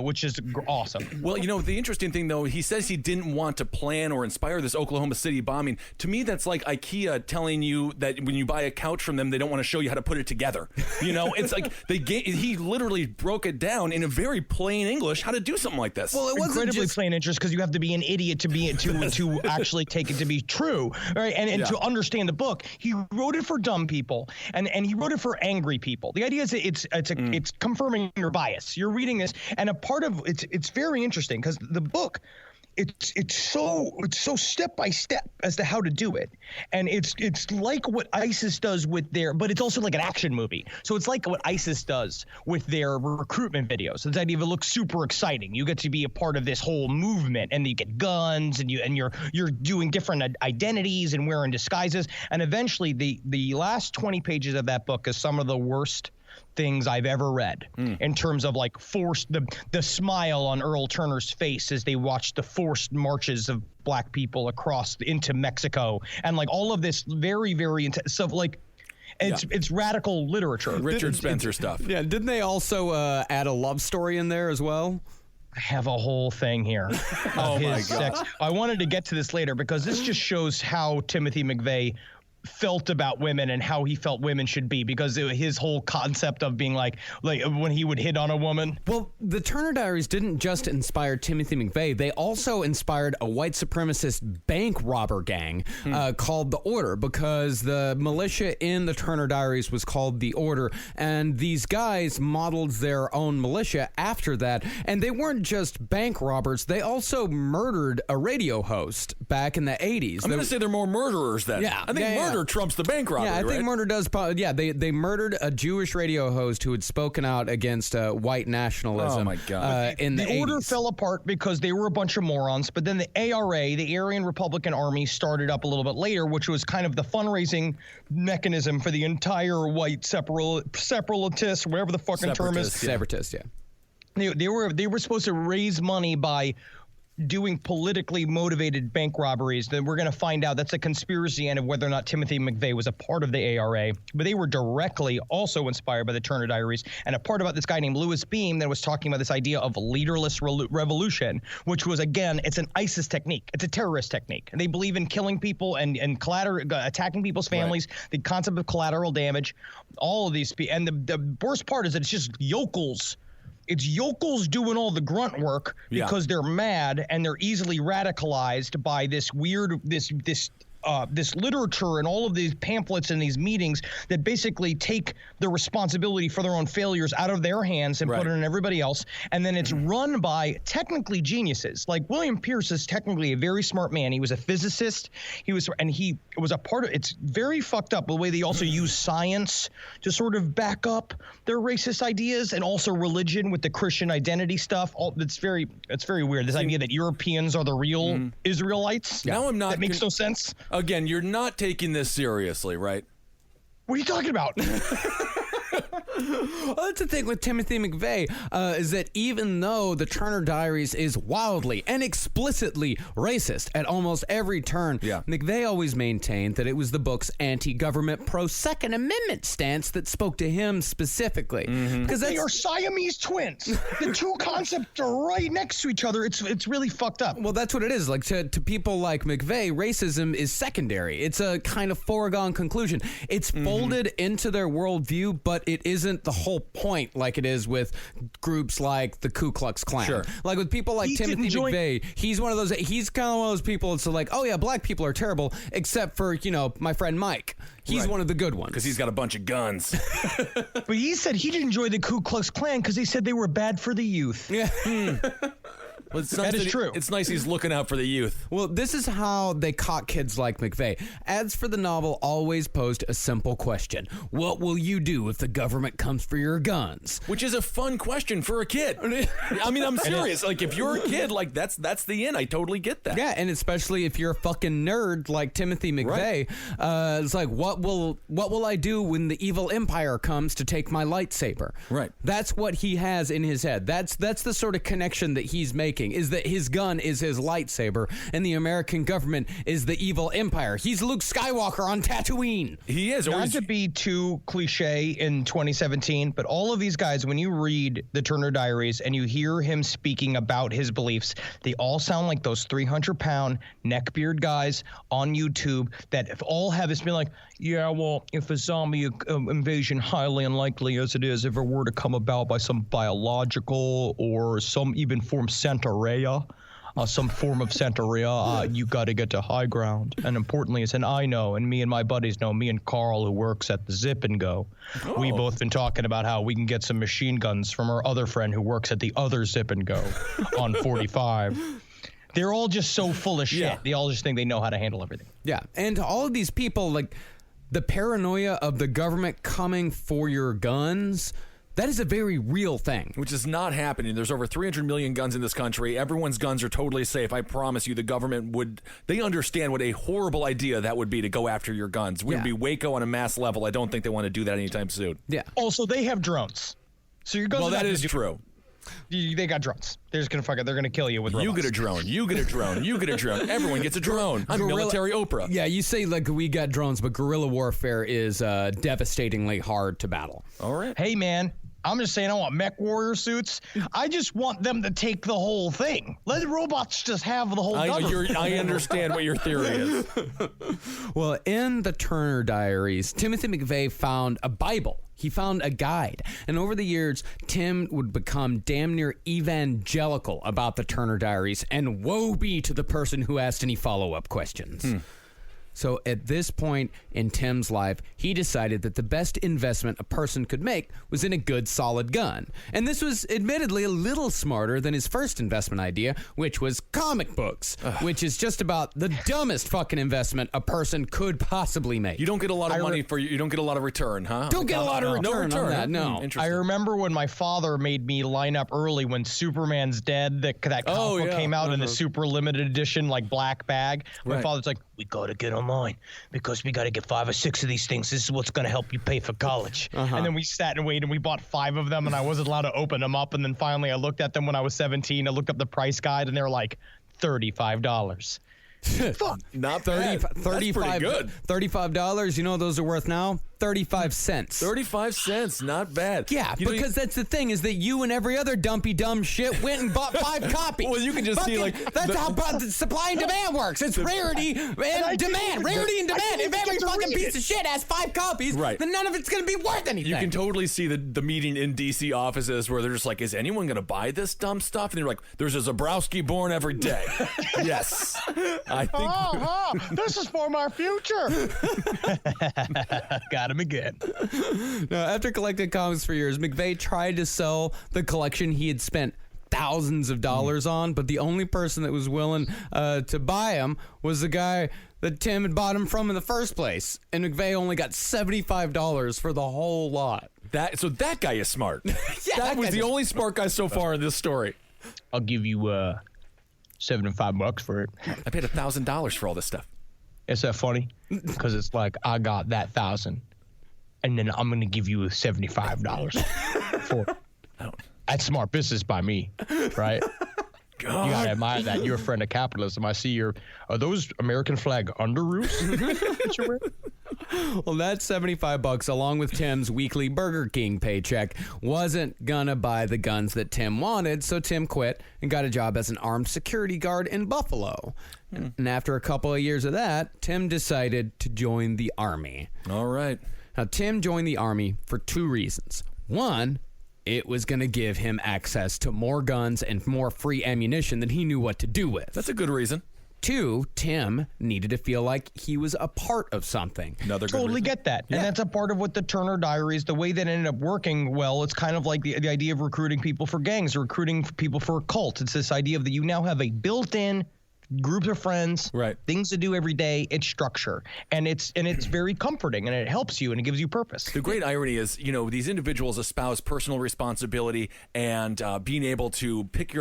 which is awesome. Well, the interesting thing, though, he says he didn't want to plan or inspire this Oklahoma City bombing. To me, that's like IKEA telling you that when you buy a couch from them, they don't want to show you how to put it together. It's like he literally broke it down in a very plain English how to do something like this. Well, it wasn't incredibly plain English because you have to be an idiot to actually take it to be true, right? And to understand the book, he wrote it for dumb people and he wrote it for angry people. The idea is it's confirming your bias. You're reading this, and a part of it's very interesting because the book. It's so step by step as to how to do it, and it's like what ISIS does with but it's also like an action movie. So it's like what ISIS does with their recruitment videos. So the idea of it looks super exciting. You get to be a part of this whole movement, and you get guns, and you're doing different identities and wearing disguises, and eventually the last 20 pages of that book is some of the worst things I've ever read in terms of like forced the smile on Earl Turner's face as they watched the forced marches of black people across into Mexico, and like all of this very, very intense stuff. Like it's radical literature. Richard Spencer stuff. Yeah. Didn't they also add a love story in there as well? I have a whole thing here. Oh my God. Sex. I wanted to get to this later because this just shows how Timothy McVeigh felt about women and how he felt women should be, because his whole concept of being like when he would hit on a woman. Well, the Turner Diaries didn't just inspire Timothy McVeigh. They also inspired a white supremacist bank robber gang called The Order, because the militia in the Turner Diaries was called The Order, and these guys modeled their own militia after that. And they weren't just bank robbers. They also murdered a radio host back in the 80s. I'm going to say they're more murderers then. Yeah. I think murder murder trumps the bank robbery, Yeah, I think right? murder does. They murdered a Jewish radio host who had spoken out against white nationalism. Oh, my God. In the order 80s. fell apart because they were a bunch of morons. But then the ARA, the Aryan Republican Army, started up a little bit later, which was kind of the fundraising mechanism for the entire white separatists, whatever the fucking term is. Separatists, yeah. They were supposed to raise money by doing politically motivated bank robberies. Then we're going to find out that's a conspiracy and of whether or not Timothy McVeigh was a part of the ARA. But they were directly also inspired by the Turner Diaries and a part about this guy named Louis Beam that was talking about this idea of leaderless revolution, which was, again, it's an ISIS technique. It's a terrorist technique. And they believe in killing people and attacking people's families, the concept of collateral damage, all of these. And the worst part is that it's just yokels. It's yokels doing all the grunt work because they're mad and they're easily radicalized by this weird, this literature and all of these pamphlets and these meetings that basically take the responsibility for their own failures out of their hands and put it on everybody else. And then it's run by technically geniuses. Like William Pierce is technically a very smart man. He was a physicist. He was a part of, it's very fucked up the way they also use science to sort of back up their racist ideas and also religion with the Christian identity stuff. It's very weird. This idea that Europeans are the real Israelites. Now I'm not. That makes no sense. Again, you're not taking this seriously, right? What are you talking about? Well, that's the thing with Timothy McVeigh, is that even though the Turner Diaries is wildly and explicitly racist at almost every turn, McVeigh always maintained that it was the book's anti-government pro-Second Amendment stance that spoke to him specifically. Because they are Siamese twins. The two concepts are right next to each other. It's really fucked up. Well, that's what it is. Like to people like McVeigh, racism is secondary. It's a kind of foregone conclusion. It's folded into their worldview, but it isn't the whole point like it is with groups like the Ku Klux Klan. Sure. Like with people like Timothy McVeigh, he's kind of one of those people that's like, oh yeah, black people are terrible, except for, my friend Mike. He's one of the good ones. Because he's got a bunch of guns. But he said he didn't enjoy the Ku Klux Klan because he said they were bad for the youth. Yeah. Well, that is true. It's nice he's looking out for the youth. Well, this is how they caught kids like McVeigh. Ads for the novel always posed a simple question. What will you do if the government comes for your guns? Which is a fun question for a kid. I mean, I'm serious. Like, if you're a kid, like, that's the end. I totally get that. Yeah, and especially if you're a fucking nerd like Timothy McVeigh, it's like, what will I do when the evil empire comes to take my lightsaber? Right. That's what he has in his head. That's the sort of connection that he's making, is that his gun is his lightsaber and the American government is the evil empire. He's Luke Skywalker on Tatooine. He is. Not to be too cliche in 2017, but all of these guys, when you read the Turner Diaries and you hear him speaking about his beliefs, they all sound like those 300-pound neckbeard guys on YouTube that all have this being like, yeah, well, if a zombie invasion, highly unlikely as it is, if it were to come about by some biological or some even form Santeria, some form of Santeria, you got to get to high ground. And importantly, it's an I know, and me and my buddies know, me and Carl, who works at the Zip and Go. We both been talking about how we can get some machine guns from our other friend who works at the other Zip and Go on 45. They're all just so full of shit. Yeah. They all just think they know how to handle everything. Yeah, and all of these people, like, the paranoia of the government coming for your guns, that is a very real thing. Which is not happening. There's over 300 million guns in this country. Everyone's guns are totally safe. I promise you the government they understand what a horrible idea that would be to go after your guns. We'd be Waco on a mass level. I don't think they want to do that anytime soon. Yeah. Also, they have drones. So your guns Well, that is true. They got drones. They're just gonna they're gonna kill you with robots. You get a drone. You get a drone. You get a drone. Everyone gets a drone. I'm military Oprah. Yeah, you say like we got drones, but guerrilla warfare is devastatingly hard to battle. All right. Hey, man. I'm just saying I want mech warrior suits. I just want them to take the whole thing. Let the robots just have the whole government. I understand what your theory is. Well, in the Turner Diaries, Timothy McVeigh found a Bible. He found a guide. And over the years, Tim would become damn near evangelical about the Turner Diaries, and woe be to the person who asked any follow-up questions. So at this point in Tim's life, he decided that the best investment a person could make was in a good, solid gun. And this was admittedly a little smarter than his first investment idea, which was comic books, which is just about the dumbest fucking investment a person could possibly make. You don't get a lot of money for you don't get a lot of return, huh? Don't get a lot of return on that, no. I remember when my father made me line up early when Superman's Dead, that comic book came out in the super limited edition, like black bag. My father's like, we got to get online because we got to get 5 or 6 of these things. This is what's going to help you pay for college. And then we sat and waited and we bought 5 of them and I wasn't allowed to open them up. And then finally I looked at them when I was 17. I looked up the price guide and they were like $35. Fuck. Not bad. That's pretty good. $35, you know what those are worth now? 35 cents. 35 cents, not bad. Yeah, because that's the thing is that you and every other dumpy dumb shit went and bought 5 copies. Well, you can just see like that's how supply and demand works. It's rarity and demand. Rarity and demand. If every fucking piece of shit has 5 copies, then none of it's going to be worth anything. You can totally see the meeting in DC offices where they're just like, is anyone going to buy this dumb stuff? And they're like, there's a Zabrowski born every day. Yes. I think this is for my future. Got him again. Now, after collecting comics for years, McVeigh tried to sell the collection he had spent thousands of dollars on, but the only person that was willing to buy him was the guy that Tim had bought him from in the first place. And McVeigh only got $75 for the whole lot. So that guy is smart. Yeah, that was the only smart guy so far in this story. I'll give you $75 for it. I paid $1,000 for all this stuff. Is that funny? Because it's like, I got that 1,000, and then I'm going to give you $75 for it. That's smart business by me, right? God. You got to admire that. You're a friend of capitalism. I see are those American flag underoos that you're wearing? Well, that $75, along with Tim's weekly Burger King paycheck, wasn't gonna buy the guns that Tim wanted, so Tim quit and got a job as an armed security guard in Buffalo. And after a couple of years of that, Tim decided to join the Army. All right. Now, Tim joined the Army for 2 reasons. One, it was going to give him access to more guns and more free ammunition than he knew what to do with. That's a good reason. 2, Tim needed to feel like he was a part of something. Another good totally reason. Get that. Yeah. And that's a part of what the Turner Diaries, the way that ended up working well, it's kind of like the idea of recruiting people for gangs, recruiting people for a cult. It's this idea of that you now have a built-in group of friends, things to do every day. It's structure, and it's very comforting, and it helps you, and it gives you purpose. The great irony is, these individuals espouse personal responsibility and being able to pick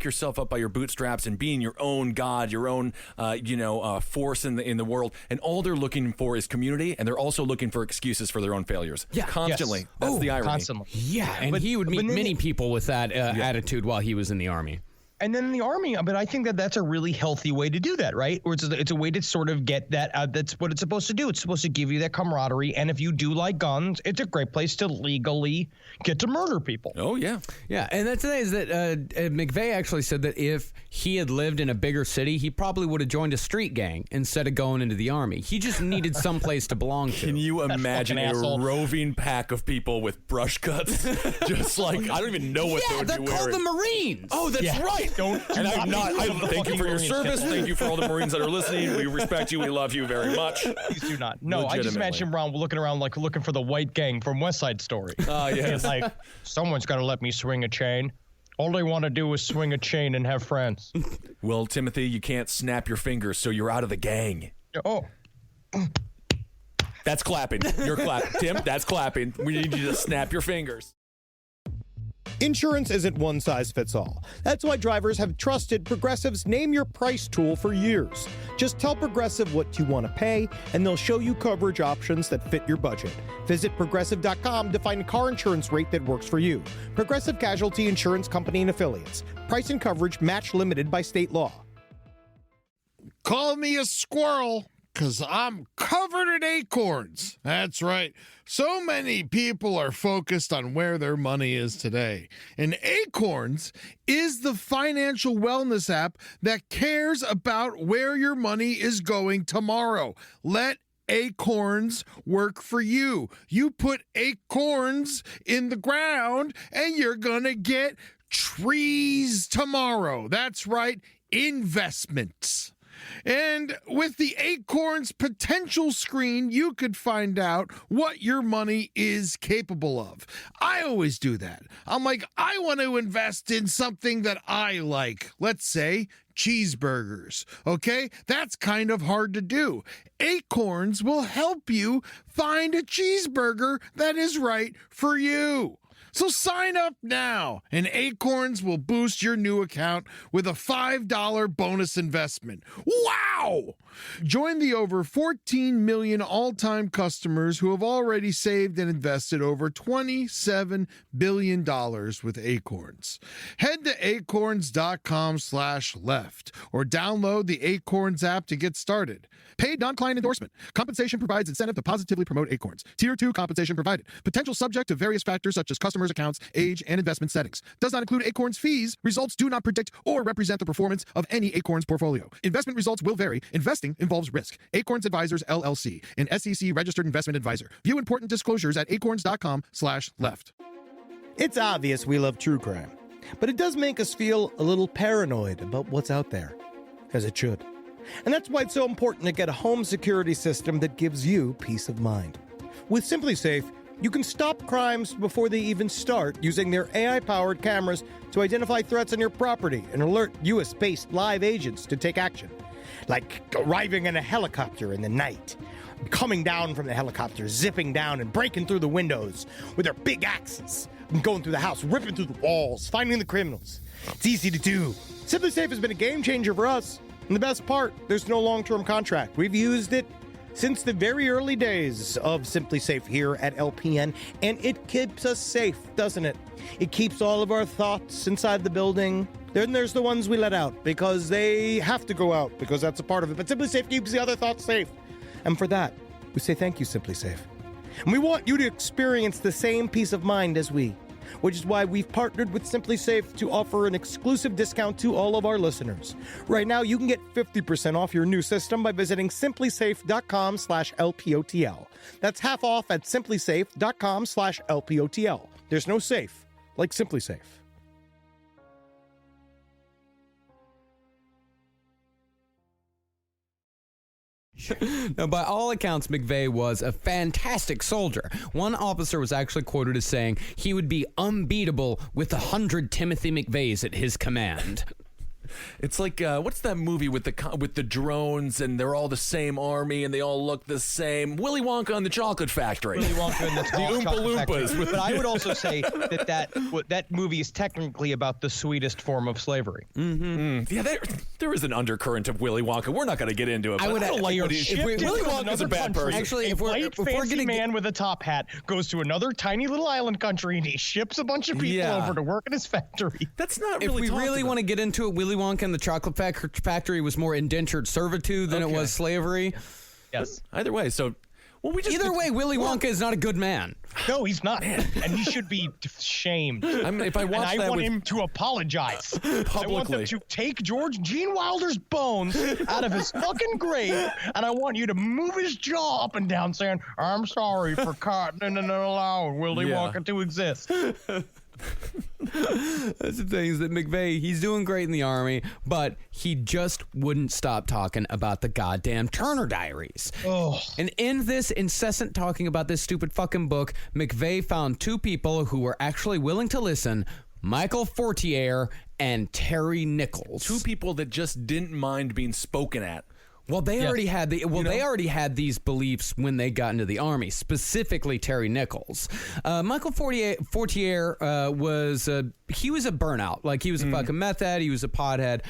yourself up by your bootstraps and being your own god, your own force in the world, and all they're looking for is community, and they're also looking for excuses for their own failures. Yeah, constantly. Yes. That's the irony. Constantly. Yeah, and he would meet many people with that attitude while he was in the Army. And then in the Army, but I think that that's a really healthy way to do that, right? Or it's a way to sort of get that. That's what it's supposed to do. It's supposed to give you that camaraderie. And if you do like guns, it's a great place to legally get to murder people. Oh, yeah. Yeah, and that's the thing is that McVeigh actually said that if he had lived in a bigger city, he probably would have joined a street gang instead of going into the Army. He just needed some place to belong to. Can you imagine a roving pack of people with brush cuts? Just like, I don't even know what they would be wearing. Yeah, they're called the Marines. Oh, that's right. And I'm not. Thank you for your service. Thank you for all the Marines that are listening. We respect you. We love you very much. Please do not. No, I just imagine looking around like looking for the white gang from West Side Story. Yes. Like, someone's got to let me swing a chain. All they want to do is swing a chain and have friends. Well, Timothy, you can't snap your fingers, so you're out of the gang. Oh. That's clapping. You're clapping. Tim, that's clapping. We need you to snap your fingers. Insurance isn't one size fits all. That's why drivers have trusted Progressive's Name Your Price tool for years. Just tell Progressive what you want to pay, and they'll show you coverage options that fit your budget. Visit Progressive.com to find a car insurance rate that works for you. Progressive Casualty Insurance Company and Affiliates. Price and coverage match limited by state law. Call me a squirrel, 'cause I'm covered in acorns. That's right. So many people are focused on where their money is today. And Acorns is the financial wellness app that cares about where your money is going tomorrow. Let Acorns work for you. You put acorns in the ground and you're gonna get trees tomorrow. That's right, investments. And with the Acorns potential screen, you could find out what your money is capable of. I always do that. I'm like, I want to invest in something that I like. Let's say cheeseburgers. Okay? That's kind of hard to do. Acorns will help you find a cheeseburger that is right for you. So sign up now, and Acorns will boost your new account with a $5 bonus investment. Wow! Join the over 14 million all-time customers who have already saved and invested over $27 billion with Acorns. Head to acorns.com/left or download the Acorns app to get started. Paid non-client endorsement. Compensation provides incentive to positively promote Acorns. Tier 2 compensation provided. Potential subject to various factors such as customers' accounts, age, and investment settings. Does not include Acorns fees. Results do not predict or represent the performance of any Acorns portfolio. Investment results will vary. Investing involves risk. Acorns Advisors, LLC, an SEC registered investment advisor. View important disclosures at acorns.com/left. It's obvious we love true crime, but it does make us feel a little paranoid about what's out there, as it should. And that's why it's so important to get a home security system that gives you peace of mind. With SimpliSafe, you can stop crimes before they even start using their AI-powered cameras to identify threats on your property and alert US-based live agents to take action. Like arriving in a helicopter in the night, coming down from the helicopter, zipping down and breaking through the windows with their big axes, and going through the house, ripping through the walls, finding the criminals. It's easy to do. SimpliSafe has been a game changer for us. And the best part, there's no long-term contract. We've used it since the very early days of SimpliSafe here at LPN, and it keeps us safe, doesn't it? It keeps all of our thoughts inside the building. Then there's the ones we let out because they have to go out because that's a part of it. But SimpliSafe keeps the other thoughts safe. And for that, we say thank you, SimpliSafe. And we want you to experience the same peace of mind as we, which is why we've partnered with SimpliSafe to offer an exclusive discount to all of our listeners. Right now, you can get 50% off your new system by visiting simplysafe.com/LPOTL. That's half off at simplysafe.com/LPOTL. There's no safe like SimpliSafe. Now, by all accounts, McVeigh was a fantastic soldier. One officer was actually quoted as saying he would be unbeatable with 100 Timothy McVeighs at his command. It's like what's that movie with the drones and they're all the same army and they all look the same? Willy Wonka and the Chocolate Factory. Willy Wonka and the Oompa Loompas. But I would also say that movie is technically about the sweetest form of slavery. Mm-hmm. Yeah, there is an undercurrent of Willy Wonka. We're not going to get into it. I would don't like what Willy Wonka's a bad person. Actually, if we're fancy man with a top hat goes to another tiny little island country and he ships a bunch of people over to work in his factory. That's not if really. If we really want to get into it, Willy Wonka and the Chocolate Factory was more indentured servitude than it was slavery. Yes. Either way, Either way, Willy Wonka is not a good man. No, he's not, and he should be shamed. If I watch I want him to apologize publicly. I want them to take Gene Wilder's bones out of his fucking grave, and I want you to move his jaw up and down, saying, "I'm sorry for cutting and allowing Willy Wonka to exist." That's the thing, is that McVeigh, he's doing great in the Army, but he just wouldn't stop talking about the goddamn Turner Diaries. Oh. And in this incessant talking about this stupid fucking book, McVeigh found two people who were actually willing to listen: Michael Fortier and Terry Nichols. Two people that just didn't mind being spoken at. Well, they already had they already had these beliefs when they got into the Army, specifically Terry Nichols. Michael Fortier was a burnout. Like, he was a fucking meth head. He was a pothead.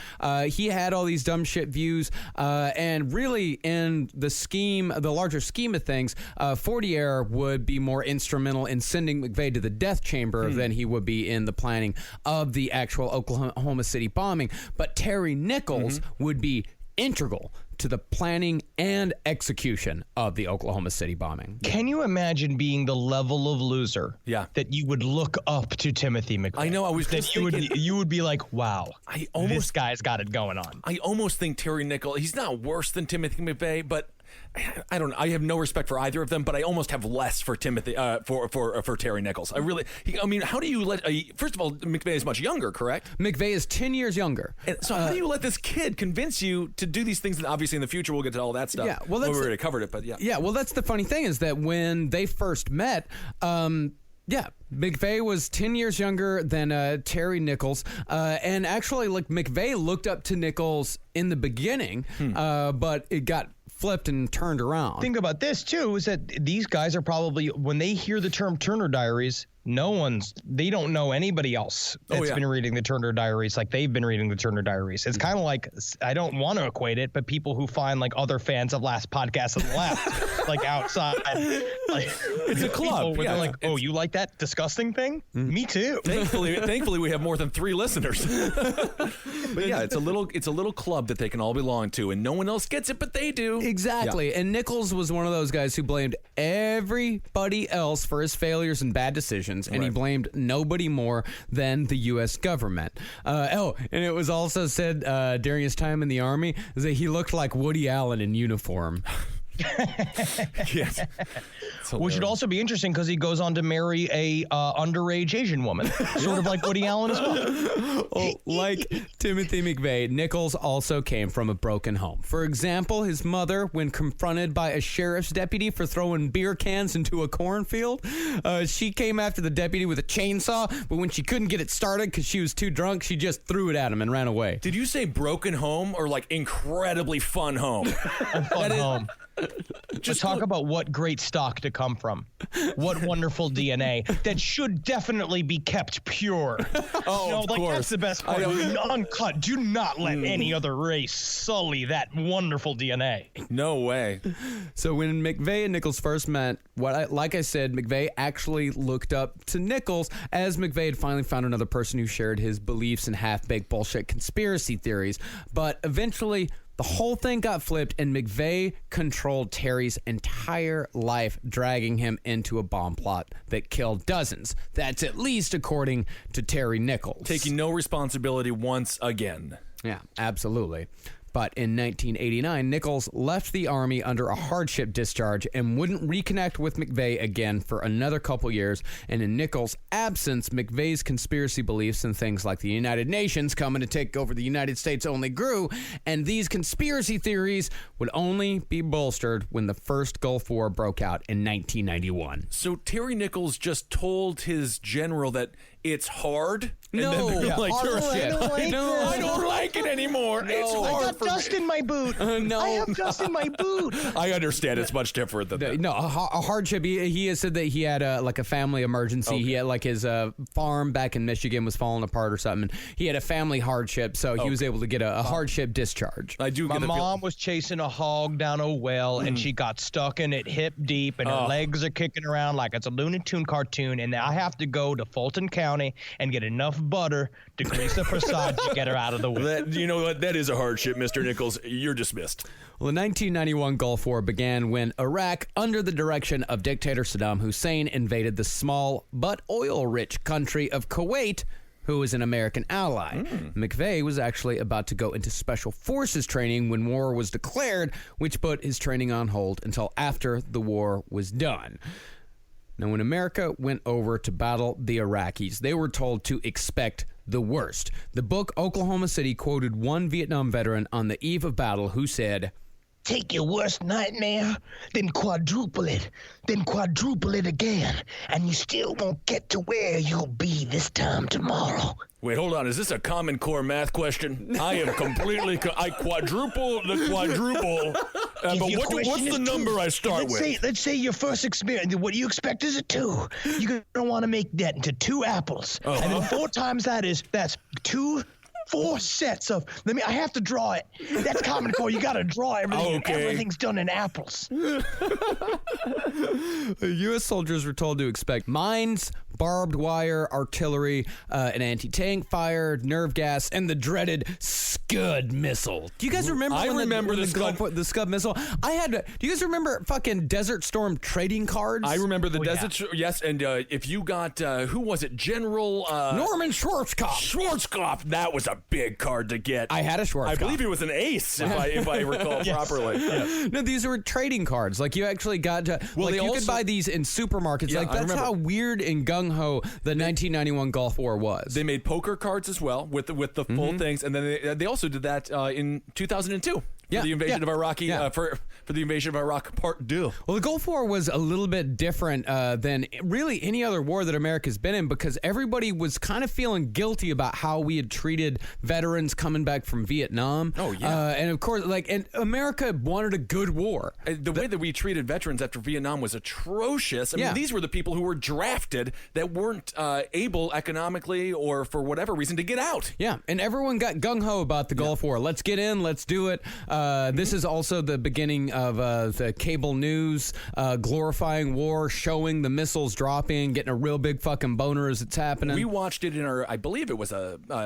He had all these dumb shit views. And really, in the larger scheme of things, Fortier would be more instrumental in sending McVeigh to the death chamber than he would be in the planning of the actual Oklahoma City bombing. But Terry Nichols would be integral to the planning and execution of the Oklahoma City bombing. Can you imagine being the level of loser that you would look up to Timothy McVeigh? I know, I was just thinking, you would be like, wow, this guy's got it going on. I almost think Terry Nichols, he's not worse than Timothy McVeigh, but I don't know. I have no respect for either of them, but I almost have less for Timothy for Terry Nichols. I mean, how do you let? First of all, McVeigh is much younger, correct? McVeigh is 10 years younger. And so how do you let this kid convince you to do these things? And obviously, in the future, we'll get to all that stuff. Yeah, well, that's we already covered it, but yeah. Yeah, well, that's the funny thing is that when they first met, McVeigh was 10 years younger than Terry Nichols. And actually, like, McVeigh looked up to Nichols in the beginning, but it got flipped and turned around. Think about this, too, is that these guys are probably, when they hear the term Turner Diaries, they don't know anybody else that's been reading the Turner Diaries like they've been reading the Turner Diaries. It's kind of like, I don't want to equate it, but people who find like other fans of Last Podcast on the Left, like outside, like it's a club. Where they're like, oh, you like that disgusting thing? Me too. Thankfully, we have more than 3 listeners. But yeah, it's a little club that they can all belong to, and no one else gets it, but they do. Exactly. Yeah. And Nichols was one of those guys who blamed everybody else for his failures and bad decisions. And he blamed nobody more than the U.S. government. And it was also said during his time in the Army that he looked like Woody Allen in uniform. Yes. Which would also be interesting because he goes on to marry a underage Asian woman, sort of like Woody Allen as well. Well, like Timothy McVeigh, Nichols also came from a broken home. For example, his mother, when confronted by a sheriff's deputy for throwing beer cans into a cornfield, she came after the deputy with a chainsaw, but when she couldn't get it started because she was too drunk, she just threw it at him and ran away. Did you say broken home or like incredibly fun home? Fun home. Just talk about what great stock to come from. What wonderful DNA that should definitely be kept pure. Of course. That's the best part. Uncut. Do not let any other race sully that wonderful DNA. No way. So when McVeigh and Nichols first met, like I said, McVeigh actually looked up to Nichols as McVeigh had finally found another person who shared his beliefs in half-baked bullshit conspiracy theories. But eventually, the whole thing got flipped, and McVeigh controlled Terry's entire life, dragging him into a bomb plot that killed dozens. That's at least according to Terry Nichols. Taking no responsibility once again. Yeah, absolutely. But in 1989, Nichols left the Army under a hardship discharge and wouldn't reconnect with McVeigh again for another couple years. And in Nichols' absence, McVeigh's conspiracy beliefs and things like the United Nations coming to take over the United States only grew. And these conspiracy theories would only be bolstered when the first Gulf War broke out in 1991. So Terry Nichols just told his general that it's hard? No, I don't like it anymore. It's hard. I got dust in my boot. No. I have dust in my boot. I understand it's much different than that. No, a hardship. He has said that he had a family emergency. Okay. He had like his farm back in Michigan was falling apart or something. He had a family hardship, so he was able to get a hardship discharge. I do. My mom was chasing a hog down a well, and she got stuck in it hip deep, and her legs are kicking around like it's a Looney Tune cartoon. And I have to go to Fulton County and get enough butter to grease up her sides to get her out of the way. You know what? That is a hardship, Mr. Nichols. You're dismissed. Well, the 1991 Gulf War began when Iraq, under the direction of dictator Saddam Hussein, invaded the small but oil-rich country of Kuwait, who was an American ally. McVeigh was actually about to go into special forces training when war was declared, which put his training on hold until after the war was done. Now, when America went over to battle the Iraqis, they were told to expect the worst. The book Oklahoma City quoted one Vietnam veteran on the eve of battle who said, "Take your worst nightmare, then quadruple it again, and you still won't get to where you'll be this time tomorrow." Wait, hold on. Is this a Common Core math question? I am completely... I quadruple the quadruple. But what's the number I start with? Let's say your first experience, what you expect is a 2. You're going to want to make that into 2 apples. And then 4 times that's 4 sets of, I have to draw it. That's Common Core. You got to draw everything. Okay. Everything's done in apples. U.S. soldiers were told to expect mines, barbed wire, artillery, an anti-tank fire, nerve gas, and the dreaded Scud missile. Do you guys remember? The Scud missile. Do you guys remember fucking Desert Storm trading cards? I remember the yes, and if you got who was it, General Norman Schwarzkopf. Schwarzkopf, that was a big card to get. I had a Schwarzkopf. I believe he was an ace, if I recall properly. Yes. No, these were trading cards. Like you actually got to. Well, like you could buy these in supermarkets. Yeah, like that's how weird and gung ho the 1991 Gulf War was. They made poker cards as well with the full things, and then they also did that in 2002. For the invasion of Iraq, for the invasion of Iraq Part 2. Well, the Gulf War was a little bit different than really any other war that America's been in because everybody was kind of feeling guilty about how we had treated veterans coming back from Vietnam. Oh, yeah. And of course, and America wanted a good war. The way that we treated veterans after Vietnam was atrocious. I mean, these were the people who were drafted that weren't able economically or for whatever reason to get out. Yeah, and everyone got gung-ho about the Gulf War. Let's get in, let's do it. This is also the beginning of the cable news glorifying war, showing the missiles dropping, getting a real big fucking boner as it's happening. We watched it in our, I believe it was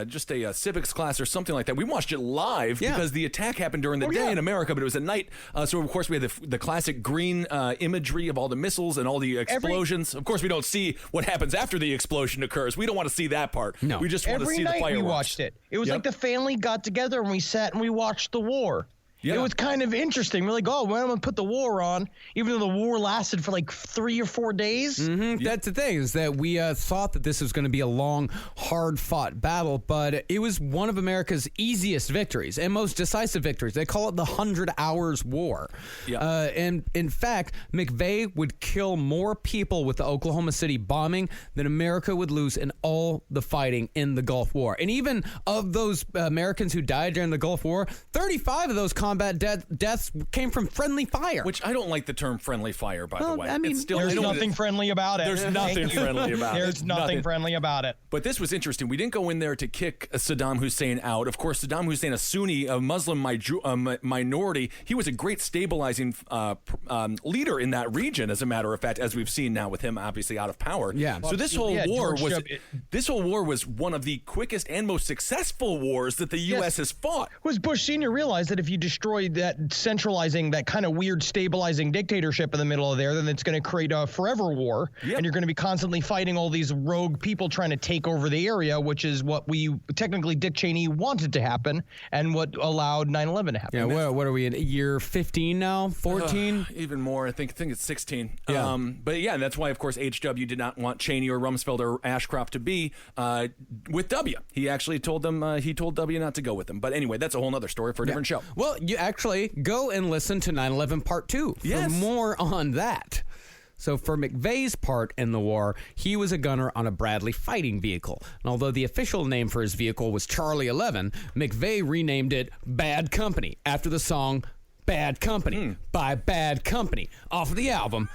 just a civics class or something like that. We watched it live because the attack happened during the day in America, but it was at night. So, of course, we had the classic green imagery of all the missiles and all the explosions. Of course, we don't see what happens after the explosion occurs. We don't want to see that part. No. We just want to see the fireworks. Every night we watched it. It was like the family got together and we sat and we watched the war. Yeah. It was kind of interesting. We're like, oh, when am I going to put the war on? Even though the war lasted for like 3 or 4 days. Mm-hmm. That's the thing, is that we thought that this was going to be a long, hard-fought battle, but it was one of America's easiest victories and most decisive victories. They call it the 100 Hours War. Yeah. And in fact, McVeigh would kill more people with the Oklahoma City bombing than America would lose in all the fighting in the Gulf War. And even of those Americans who died during the Gulf War, 35 of those combat deaths came from friendly fire. Which I don't like the term friendly fire, by the way. I mean, it's still, there's nothing friendly about it. There's nothing friendly about it. There's nothing friendly about it. But this was interesting. We didn't go in there to kick Saddam Hussein out. Of course, Saddam Hussein, a Sunni, a Muslim minority, he was a great stabilizing leader in that region, as a matter of fact, as we've seen now with him obviously out of power. Yeah. So this whole war was one of the quickest and most successful wars that the U.S. has fought. Was Bush Sr. realized that if you destroy that centralizing, that kind of weird stabilizing dictatorship in the middle of there, then it's going to create a forever war. Yep. And you're going to be constantly fighting all these rogue people trying to take over the area, which is what we technically Dick Cheney wanted to happen and what allowed 9/11 to happen. Yeah, what are we in year 15 now? 14? Even more. I think it's 16. Yeah. But yeah, that's why, of course, HW did not want Cheney or Rumsfeld or Ashcroft to be with W. He actually told them, he told W not to go with them. But anyway, that's a whole other story for a different show. Well, you actually go and listen to 9/11 Part 2 for more on that. So for McVeigh's part in the war, he was a gunner on a Bradley fighting vehicle. And although the official name for his vehicle was Charlie 11, McVeigh renamed it Bad Company after the song Bad Company by Bad Company off of the album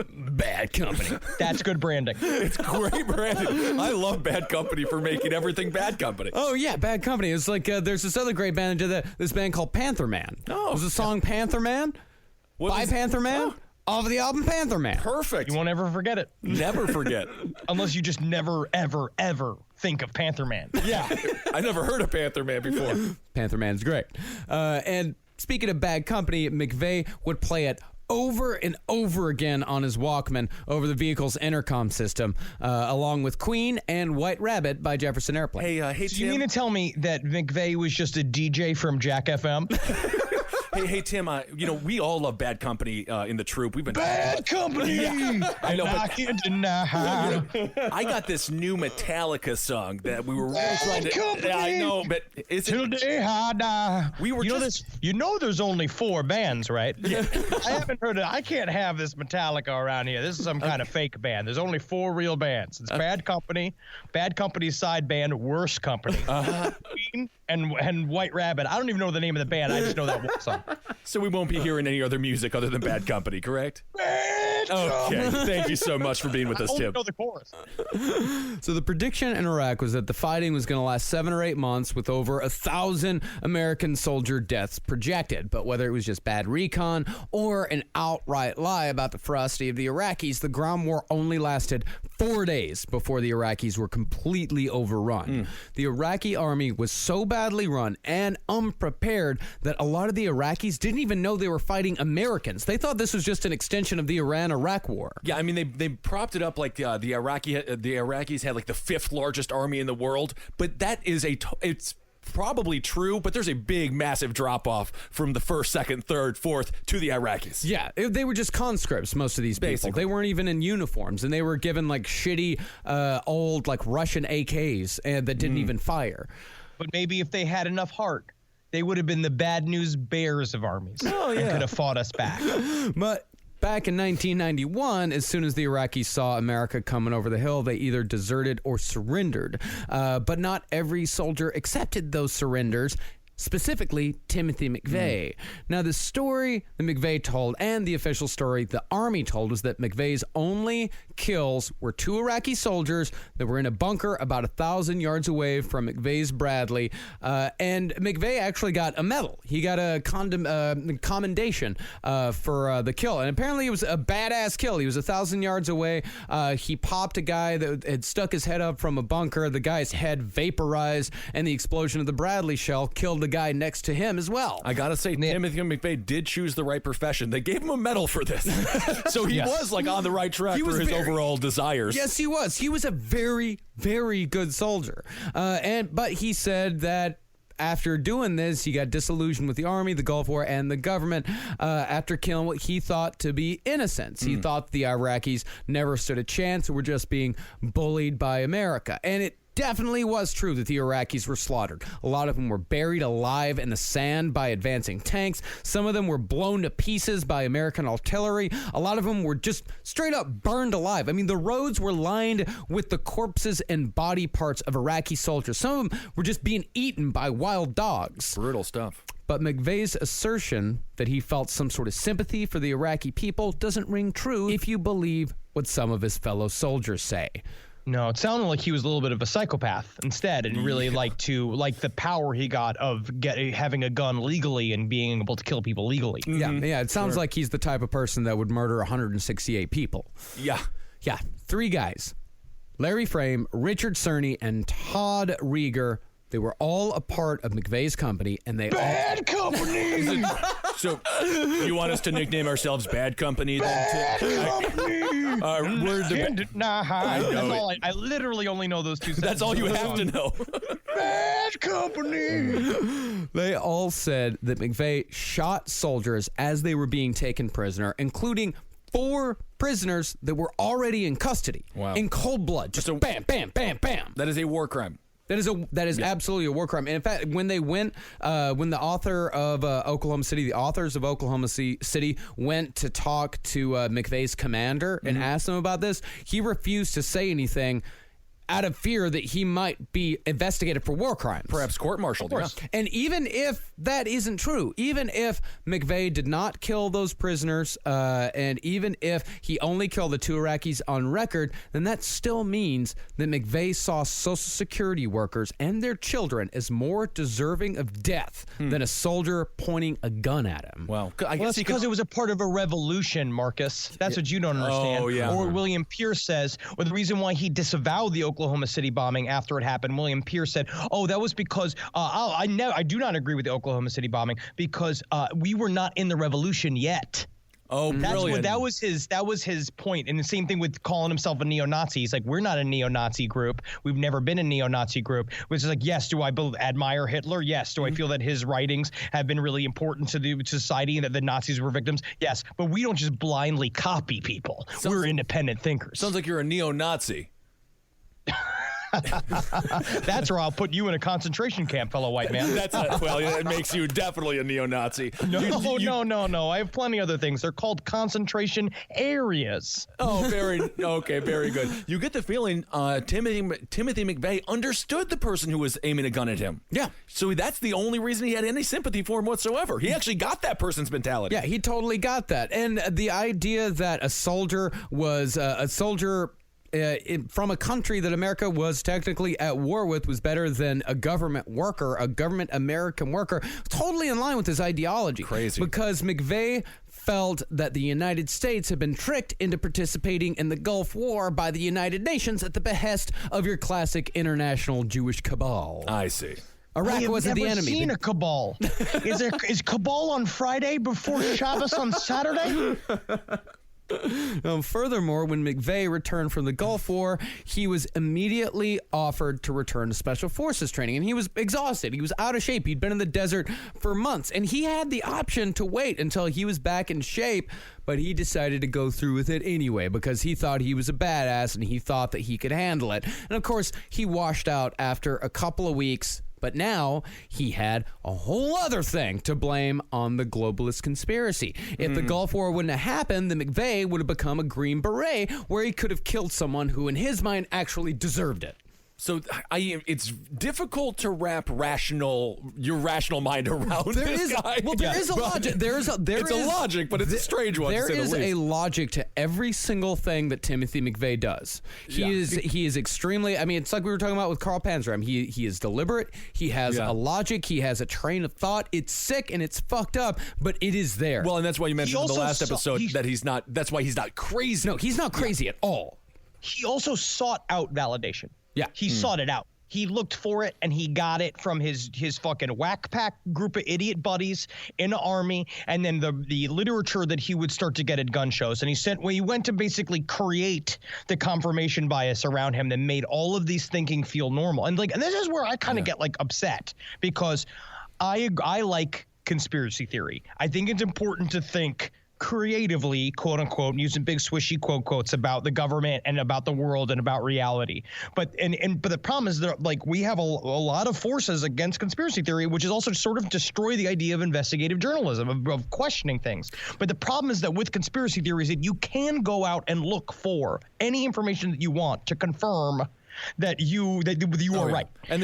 Bad Company. That's good branding. It's great branding. I love Bad Company for making everything Bad Company. Oh, yeah, Bad Company. It's like there's this other great band that did this band called Panther Man. Oh. It was the song Panther Man by Panther Man off of the album Panther Man. Perfect. You won't ever forget it. Never forget. Unless you just never, ever, ever think of Panther Man. Yeah. I never heard of Panther Man before. Panther Man's great. And speaking of Bad Company, McVeigh would play it over and over again on his Walkman over the vehicle's intercom system, along with Queen and White Rabbit by Jefferson Airplane. Hey, So Tim. you mean to tell me that McVeigh was just a DJ from Jack FM? Hey, Tim. We all love Bad Company in the troop. We've been Bad Company. I know, I but can't deny. I got this new Metallica song that we were really Bad trying to. Company. Yeah, I know, but it's Till the day I die. We were You know there's only 4 bands, right? Yeah. I haven't heard it. I can't have this Metallica around here. This is some kind of fake band. There's only 4 real bands. It's Bad Company, Bad Company's side band, Worst Company, Queen, and White Rabbit. I don't even know the name of the band. I just know that one song. So we won't be hearing any other music other than Bad Company, correct? Okay. Thank you so much for being with us, I only Tim. know the chorus. So the prediction in Iraq was that the fighting was going to last 7 or 8 months with over 1,000 American soldier deaths projected. But whether it was just bad recon or an outright lie about the ferocity of the Iraqis, the ground war only lasted 4 days before the Iraqis were completely overrun. The Iraqi army was so badly run and unprepared that a lot of the Iraqis didn't even know they were fighting Americans. They thought this was just an extension of the Iran-Iraq war. Yeah, I mean, they propped it up like the Iraqis had like the 5th largest army in the world, but that is it's probably true, but there's a big, massive drop-off from the 1st, 2nd, 3rd, 4th to the Iraqis. Yeah, they were just conscripts, most of these people. Basically. They weren't even in uniforms, and they were given like shitty old like Russian AKs and that didn't even fire. But maybe if they had enough heart, they would have been the bad news bears of armies. Oh, yeah. And could have fought us back. But back in 1991, as soon as the Iraqis saw America coming over the hill, they either deserted or surrendered. But not every soldier accepted those surrenders. Specifically, Timothy McVeigh. Now, the story that McVeigh told and the official story the Army told was that McVeigh's only kills were 2 Iraqi soldiers that were in a bunker about 1,000 yards away from McVeigh's Bradley. And McVeigh actually got a medal. He got a commendation for the kill. And apparently it was a badass kill. He was 1,000 yards away. He popped a guy that had stuck his head up from a bunker. The guy's head vaporized, and the explosion of the Bradley shell killed the guy next to him as well. I gotta say, Timothy McVeigh did choose the right profession. They gave him a medal for this. So he was like on the right track for his overall desires. Yes, he was. He was a very, very good soldier. But he said that after doing this, he got disillusioned with the Army, the Gulf War, and the government after killing what he thought to be innocents. He thought the Iraqis never stood a chance and were just being bullied by America. And it definitely was true that the Iraqis were slaughtered. A lot of them were buried alive in the sand by advancing tanks. Some of them were blown to pieces by American artillery. A lot of them were just straight up burned alive. I mean, the roads were lined with the corpses and body parts of Iraqi soldiers. Some of them were just being eaten by wild dogs. Brutal stuff. But McVeigh's assertion that he felt some sort of sympathy for the Iraqi people doesn't ring true if you believe what some of his fellow soldiers say. No, it sounded like he was a little bit of a psychopath instead, and really like the power he got of having a gun legally and being able to kill people legally. Yeah, it sounds like he's the type of person that would murder 168 people. Yeah. 3 guys. Larry Frame, Richard Cerny, and Todd Rieger. They were all a part of McVeigh's company, and they Bad company! So, you want us to nickname ourselves Bad Company then? We're the I literally only know those 2 sentences. That's all you have to know. Bad company! They all said that McVeigh shot soldiers as they were being taken prisoner, including 4 prisoners that were already in custody. Wow. In cold blood. Just bam, bam, bam, bam. That is a war crime. That is absolutely a war crime. And in fact, when they went, when the author of Oklahoma City, the authors of Oklahoma City went to talk to McVeigh's commander and asked him about this, he refused to say anything out of fear that he might be investigated for war crimes. Perhaps court-martialed. Yeah. And even if that isn't true, even if McVeigh did not kill those prisoners, and even if he only killed the 2 Iraqis on record, then that still means that McVeigh saw Social Security workers and their children as more deserving of death than a soldier pointing a gun at him. Well, That's because it was a part of a revolution, Marcus. That's what you don't understand. Oh, yeah. Or William Pierce says, or the reason why he disavowed the Oklahoma City bombing after it happened, William Pierce said, "Oh, that was because I do not agree with the Oklahoma City bombing because we were not in the revolution yet." Oh, brilliant. That was his point. And the same thing with calling himself a neo-Nazi. He's like, we're not a neo-Nazi group. We've never been a neo-Nazi group. Which is like, yes, do I admire Hitler? Yes. Do I feel that his writings have been really important to the society and that the Nazis were victims? Yes. But we don't just blindly copy people. We're independent thinkers. Sounds like you're a neo-Nazi. That's where I'll put you in a concentration camp, fellow white man. It makes you definitely a neo-Nazi. No. I have plenty other things. They're called concentration areas. Oh, very good. You get the feeling Timothy McVeigh understood the person who was aiming a gun at him. Yeah. So that's the only reason he had any sympathy for him whatsoever. He actually got that person's mentality. Yeah, he totally got that. And the idea that a soldier was from a country that America was technically at war with was better than a government worker, a government American worker, totally in line with his ideology. Crazy. Because McVeigh felt that the United States had been tricked into participating in the Gulf War by the United Nations at the behest of your classic international Jewish cabal. I see. Iraq wasn't the enemy. I've never seen a cabal. Is cabal on Friday before Shabbos on Saturday? Furthermore, when McVeigh returned from the Gulf War, he was immediately offered to return to Special Forces training, and he was exhausted. He was out of shape. He'd been in the desert for months, and he had the option to wait until he was back in shape, but he decided to go through with it anyway because he thought he was a badass and he thought that he could handle it. And of course, he washed out after a couple of weeks. But now he had a whole other thing to blame on the globalist conspiracy. If the Gulf War wouldn't have happened, then McVeigh would have become a Green Beret where he could have killed someone who, in his mind, actually deserved it. So it's difficult to wrap your rational mind around this guy. Well, there is a logic. It's a logic, but it's a strange one. There is a logic to every single thing that Timothy McVeigh does. He is extremely. I mean, it's like we were talking about with Carl Panzram. He is deliberate. He has a logic. He has a train of thought. It's sick and it's fucked up, but it is there. Well, and that's why you mentioned in the last episode that he's not. That's why he's not crazy. No, he's not crazy at all. He also sought out validation. Yeah. He sought it out. He looked for it and he got it from his fucking whack pack group of idiot buddies in the army, and then the literature that he would start to get at gun shows. And he went to basically create the confirmation bias around him that made all of these thinking feel normal. And this is where I kind of get upset, because I like conspiracy theory. I think it's important to think creatively, quote unquote, using big swishy quotes about the government and about the world and about reality. But the problem is that we have a lot of forces against conspiracy theory, which is also sort of destroy the idea of investigative journalism, of questioning things. But the problem is that with conspiracy theories, that you can go out and look for any information that you want to confirm that you are right. And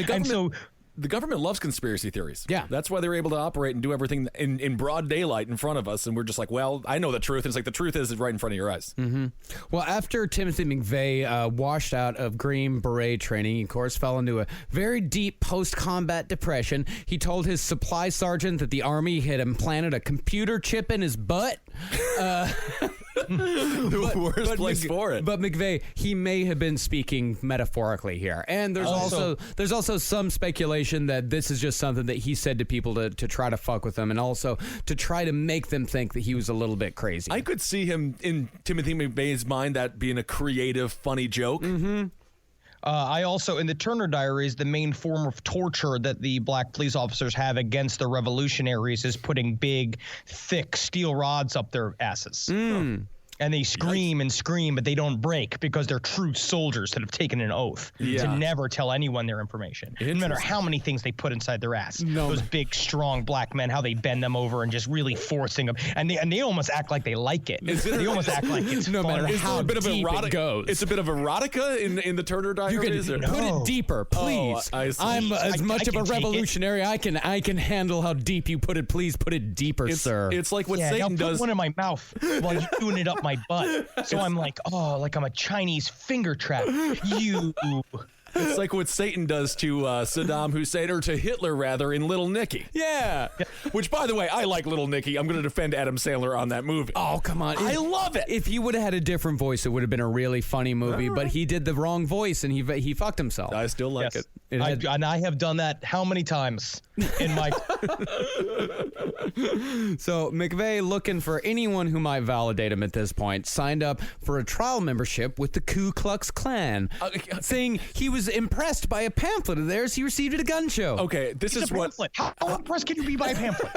the government loves conspiracy theories. Yeah. That's why they're able to operate and do everything in broad daylight in front of us. And we're just like, well, I know the truth. And it's like, the truth is right in front of your eyes. Mm-hmm. Well, after Timothy McVeigh washed out of Green Beret training, he, of course, fell into a very deep post-combat depression. He told his supply sergeant that the Army had implanted a computer chip in his butt. The worst place for it. But McVeigh, he may have been speaking metaphorically here. And there's also some speculation that this is just something that he said to people to try to fuck with them, and also to try to make them think that he was a little bit crazy. I could see him in Timothy McVeigh's mind that being a creative, funny joke. Mm-hmm. I also, in the Turner Diaries, the main form of torture that the black police officers have against the revolutionaries is putting big, thick steel rods up their asses. And they scream and scream, but they don't break because they're true soldiers that have taken an oath to never tell anyone their information. No matter how many things they put inside their ass. Those big, strong black men, how they bend them over and just really forcing them. And they almost act like they like it. They almost act like it's no fun. matter how deep it goes. It's a bit of erotica in the Turner Diaries. You can put it deeper, please. I'm as much of a revolutionary. I can handle how deep you put it. Please put it deeper, sir. It's like what Satan does. Put one in my mouth while you're doing it up my butt. So I'm like, like I'm a Chinese finger trap. It's like what Satan does to Saddam Hussein, or to Hitler, rather, in Little Nicky. Yeah. Which, by the way, I like Little Nicky. I'm going to defend Adam Sandler on that movie. Oh, come on. I love it. If he would have had a different voice, it would have been a really funny movie, but he did the wrong voice, and he fucked himself. I still like it. And I have done that how many times in my... So McVeigh, looking for anyone who might validate him at this point, signed up for a trial membership with the Ku Klux Klan, saying he was impressed by a pamphlet of theirs he received at a gun show. Okay, this is what... How impressed can you be by a pamphlet?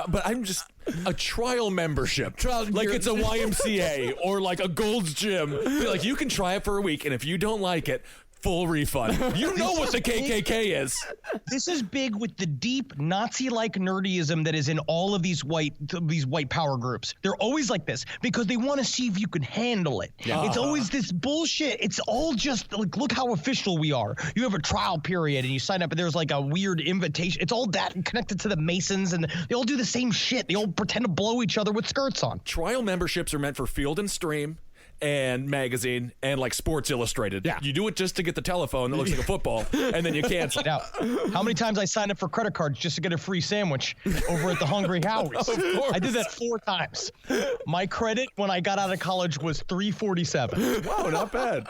But I'm just... A trial membership. Like it's a YMCA or like a Gold's Gym. Be like, you can try it for a week, and if you don't like it, full refund. You know what the KKK is. This is big with the deep Nazi-like nerdyism that is in all of these white power groups. They're always like this because they want to see if you can handle it. It's always this bullshit. It's all just like, look how official we are. You have a trial period and you sign up and there's like a weird invitation. It's all that connected to the Masons, and they all do the same shit. They all pretend to blow each other with skirts on. Trial memberships are meant for Field and Stream and magazine and like Sports Illustrated. Yeah. You do it just to get the telephone that looks like a football, and then you cancel. Now, how many times I signed up for credit cards just to get a free sandwich over at the Hungry Howie's? Of course. I did that 4 times. My credit when I got out of college was $347. Wow, not bad.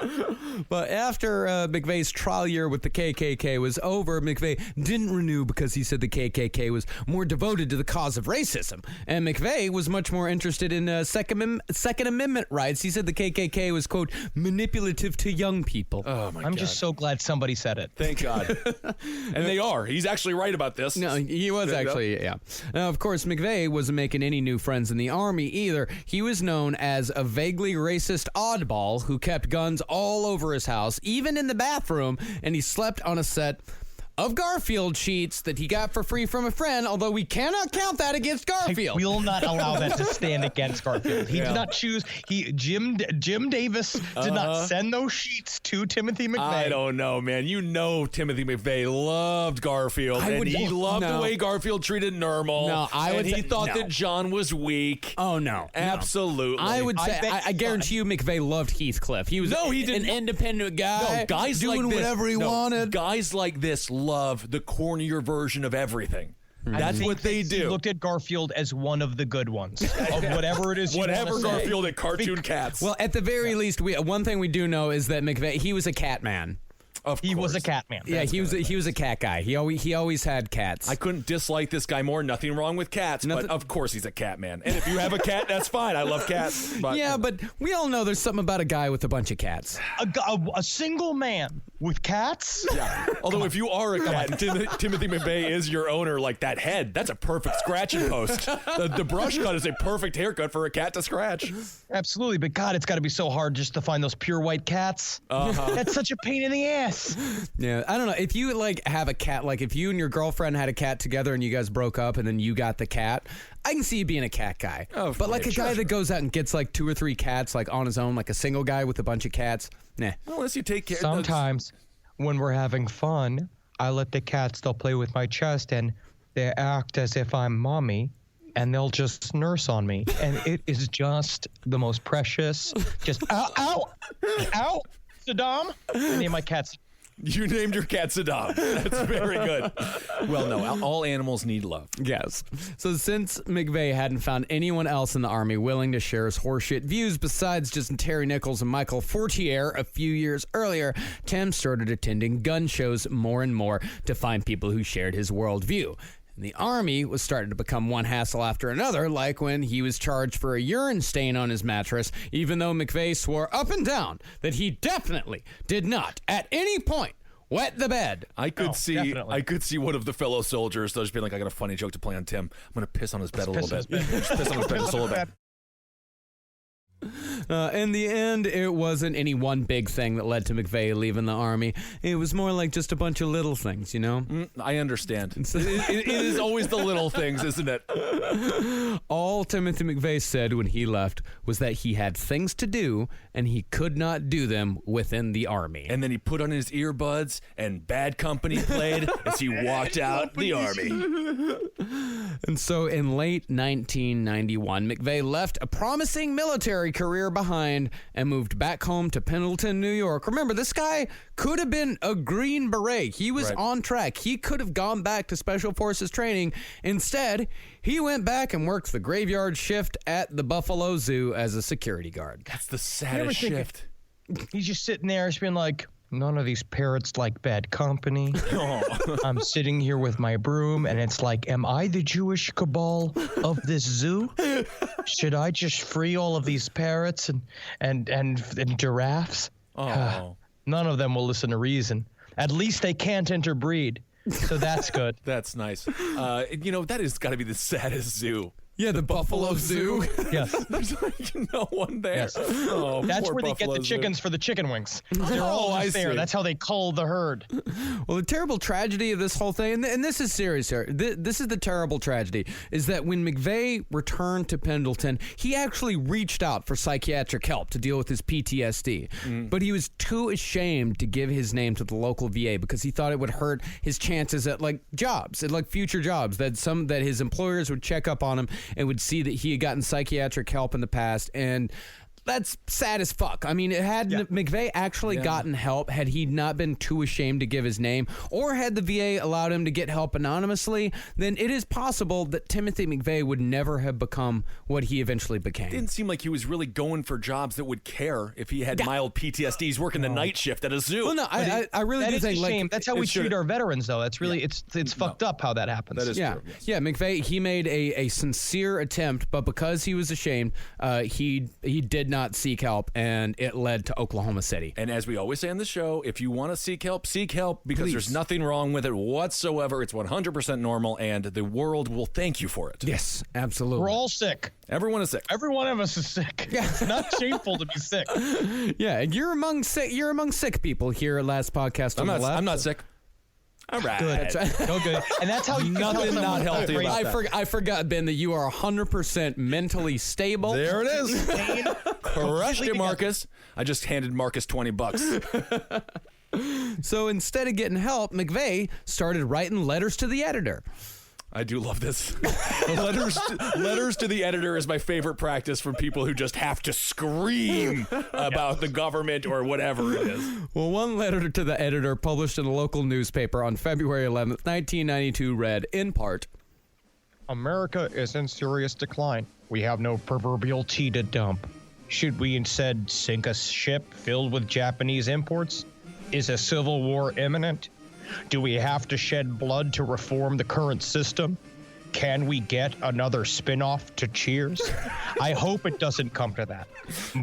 But after McVeigh's trial year with the KKK was over, McVeigh didn't renew because he said the KKK was more devoted to the cause of racism. And McVeigh was much more interested in Second Amendment rights. He said the KKK was, quote, manipulative to young people. Oh, my God. I'm just so glad somebody said it. Thank God. And they are. He's actually right about this. No, he was actually, yeah. Now, of course, McVeigh wasn't making any new friends in the Army either. He was known as a vaguely racist oddball who kept guns all over his house, even in the bathroom, and he slept on a set of Garfield sheets that he got for free from a friend, although we cannot count that against Garfield. I will not allow that to stand against Garfield. He did not choose. Jim Davis did not send those sheets to Timothy McVeigh. I don't know, man. You know Timothy McVeigh loved Garfield, and he loved the way Garfield treated Normal. No, he thought that John was weak. Oh, no. Absolutely. I would say, I guarantee you McVeigh loved Heathcliff. He was an independent guy. No, guys doing like this, whatever he wanted. Guys like this love the cornier version of everything. That's what they do. He looked at Garfield as one of the good ones of whatever it is. Whatever Garfield at Cartoon Cats. Well, at the very least, one thing we do know is that McVeigh, he was a cat man. He was a cat man. Yeah, he was a cat guy. He always had cats. I couldn't dislike this guy more. Nothing wrong with cats, but of course he's a cat man. And if you have a cat, that's fine. I love cats. But, yeah, but we all know there's something about a guy with a bunch of cats. A single man with cats? Yeah. Although if you are a cat and Timothy McVeigh is your owner, like that head, that's a perfect scratching post. The brush cut is a perfect haircut for a cat to scratch. Absolutely, but God, it's got to be so hard just to find those pure white cats. That's such a pain in the ass. Yeah, I don't know. If you have a cat, like if you and your girlfriend had a cat together and you guys broke up and then you got the cat, I can see you being a cat guy. But like a guy that goes out and gets like 2 or 3 cats like on his own, like a single guy with a bunch of cats, nah. Well, unless you take care. Sometimes when we're having fun, I let the cats, they'll play with my chest and they act as if I'm mommy. And they'll just nurse on me. And it is just the most precious. Just, ow, Saddam? I named my cats. You named your cat Saddam. That's very good. Well, no, all animals need love. Yes. So since McVeigh hadn't found anyone else in the Army willing to share his horseshit views besides just Terry Nichols and Michael Fortier a few years earlier, Tim started attending gun shows more and more to find people who shared his worldview. And the Army was starting to become one hassle after another, like when he was charged for a urine stain on his mattress, even though McVeigh swore up and down that he definitely did not, at any point, wet the bed. I could see one of the fellow soldiers just being like, I got a funny joke to play on Tim. I'm going to piss on his bed a little bit. Just piss on his bed just a little bit. In the end, it wasn't any one big thing that led to McVeigh leaving the Army. It was more like just a bunch of little things, you know? I understand. It is always the little things, isn't it? All Timothy McVeigh said when he left was that he had things to do and he could not do them within the Army. And then he put on his earbuds and Bad Company played as he walked out the Army. And so in late 1991, McVeigh left a promising military career behind and moved back home to Pendleton, New York. Remember, this guy could have been a Green Beret. He was on track. He could have gone back to Special Forces training. Instead, he went back and worked the graveyard shift at the Buffalo Zoo as a security guard. That's the saddest shift. He's just sitting there, just being like, none of these parrots like Bad Company. I'm sitting here with my broom, and it's like, am I the Jewish cabal of this zoo? Should I just free all of these parrots and giraffes? Oh. None of them will listen to reason. At least they can't interbreed, so that's good. That's nice. That has got to be the saddest zoo. Yeah, the Buffalo Zoo. Yes. There's like no one there. Yes. Oh, That's where they get the Buffalo chickens for the chicken wings. They're all just there. see. That's how they cull the herd. Well, the terrible tragedy of this whole thing, and this is serious here, this is the terrible tragedy, is that when McVeigh returned to Pendleton, he actually reached out for psychiatric help to deal with his PTSD. But he was too ashamed to give his name to the local VA because he thought it would hurt his chances at jobs, at future jobs, that his employers would check up on him and would see that he had gotten psychiatric help in the past. And That's sad as fuck. I mean, had McVeigh actually gotten help, had he not been too ashamed to give his name, or had the VA allowed him to get help anonymously, then it is possible that Timothy McVeigh would never have become what he eventually became. It didn't seem like he was really going for jobs that would care if he had mild PTSD. He's working the night shift at a zoo. Well, no, I really do think like that's how we treat our veterans, though. That's really it's fucked up how that happens. That is true. Yes. Yeah, McVeigh, he made a sincere attempt, but because he was ashamed, he did not seek help, and it led to Oklahoma City. And as we always say on the show, if you want to seek help because there's nothing wrong with it whatsoever. It's 100% normal, and the world will thank you for it. Yes, absolutely. We're all sick. Everyone is sick. Every one of us is sick. Yeah. It's not shameful to be sick. Yeah, and you're among sick people here at Last Podcast on the Left. I'm not sick. All right. Good. No good. And that's how you nothing not healthy about that. I forgot, Ben, that you are 100% mentally stable. There it is. Crushed it, Marcus. I just handed Marcus $20. So instead of getting help, McVeigh started writing letters to the editor. I do love this. letters to the editor is my favorite practice from people who just have to scream about the government or whatever it is. Well, one letter to the editor published in a local newspaper on February 11th, 1992 read, in part, America is in serious decline. We have no proverbial tea to dump. Should we instead sink a ship filled with Japanese imports? Is a civil war imminent? Do we have to shed blood to reform the current system? Can we get another spin-off to Cheers? I hope it doesn't come to that,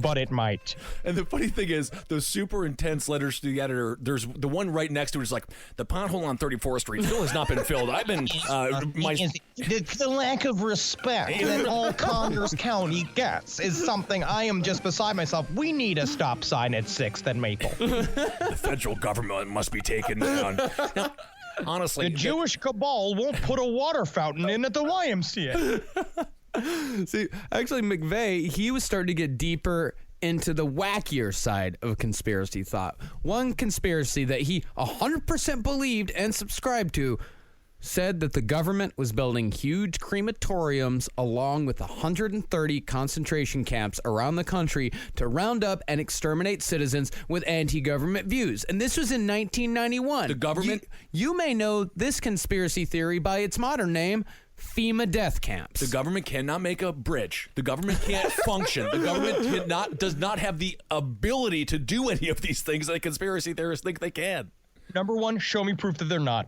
but it might. And the funny thing is, those super intense letters to the editor, there's the one right next to it is like, the pothole on 34th Street still has not been filled. I've been, the lack of respect that all Conyers County gets is something I am just beside myself. We need a stop sign at 6th and Maple. The federal government must be taken down. Now, honestly, the Jewish cabal won't put a water fountain in at the YMCA. See, actually, McVeigh, he was starting to get deeper into the wackier side of conspiracy thought. One conspiracy that he 100% believed and subscribed to said that the government was building huge crematoriums along with 130 concentration camps around the country to round up and exterminate citizens with anti-government views. And this was in 1991. The government... You may know this conspiracy theory by its modern name, FEMA death camps. The government cannot make a bridge. The government can't function. The government does not have the ability to do any of these things that conspiracy theorists think they can. Number one, show me proof that they're not.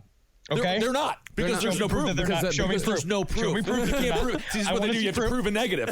Okay, they're not because there's no proof. There's no proof. Show me proof. You can't prove. See, this is what they do. You have to prove a negative.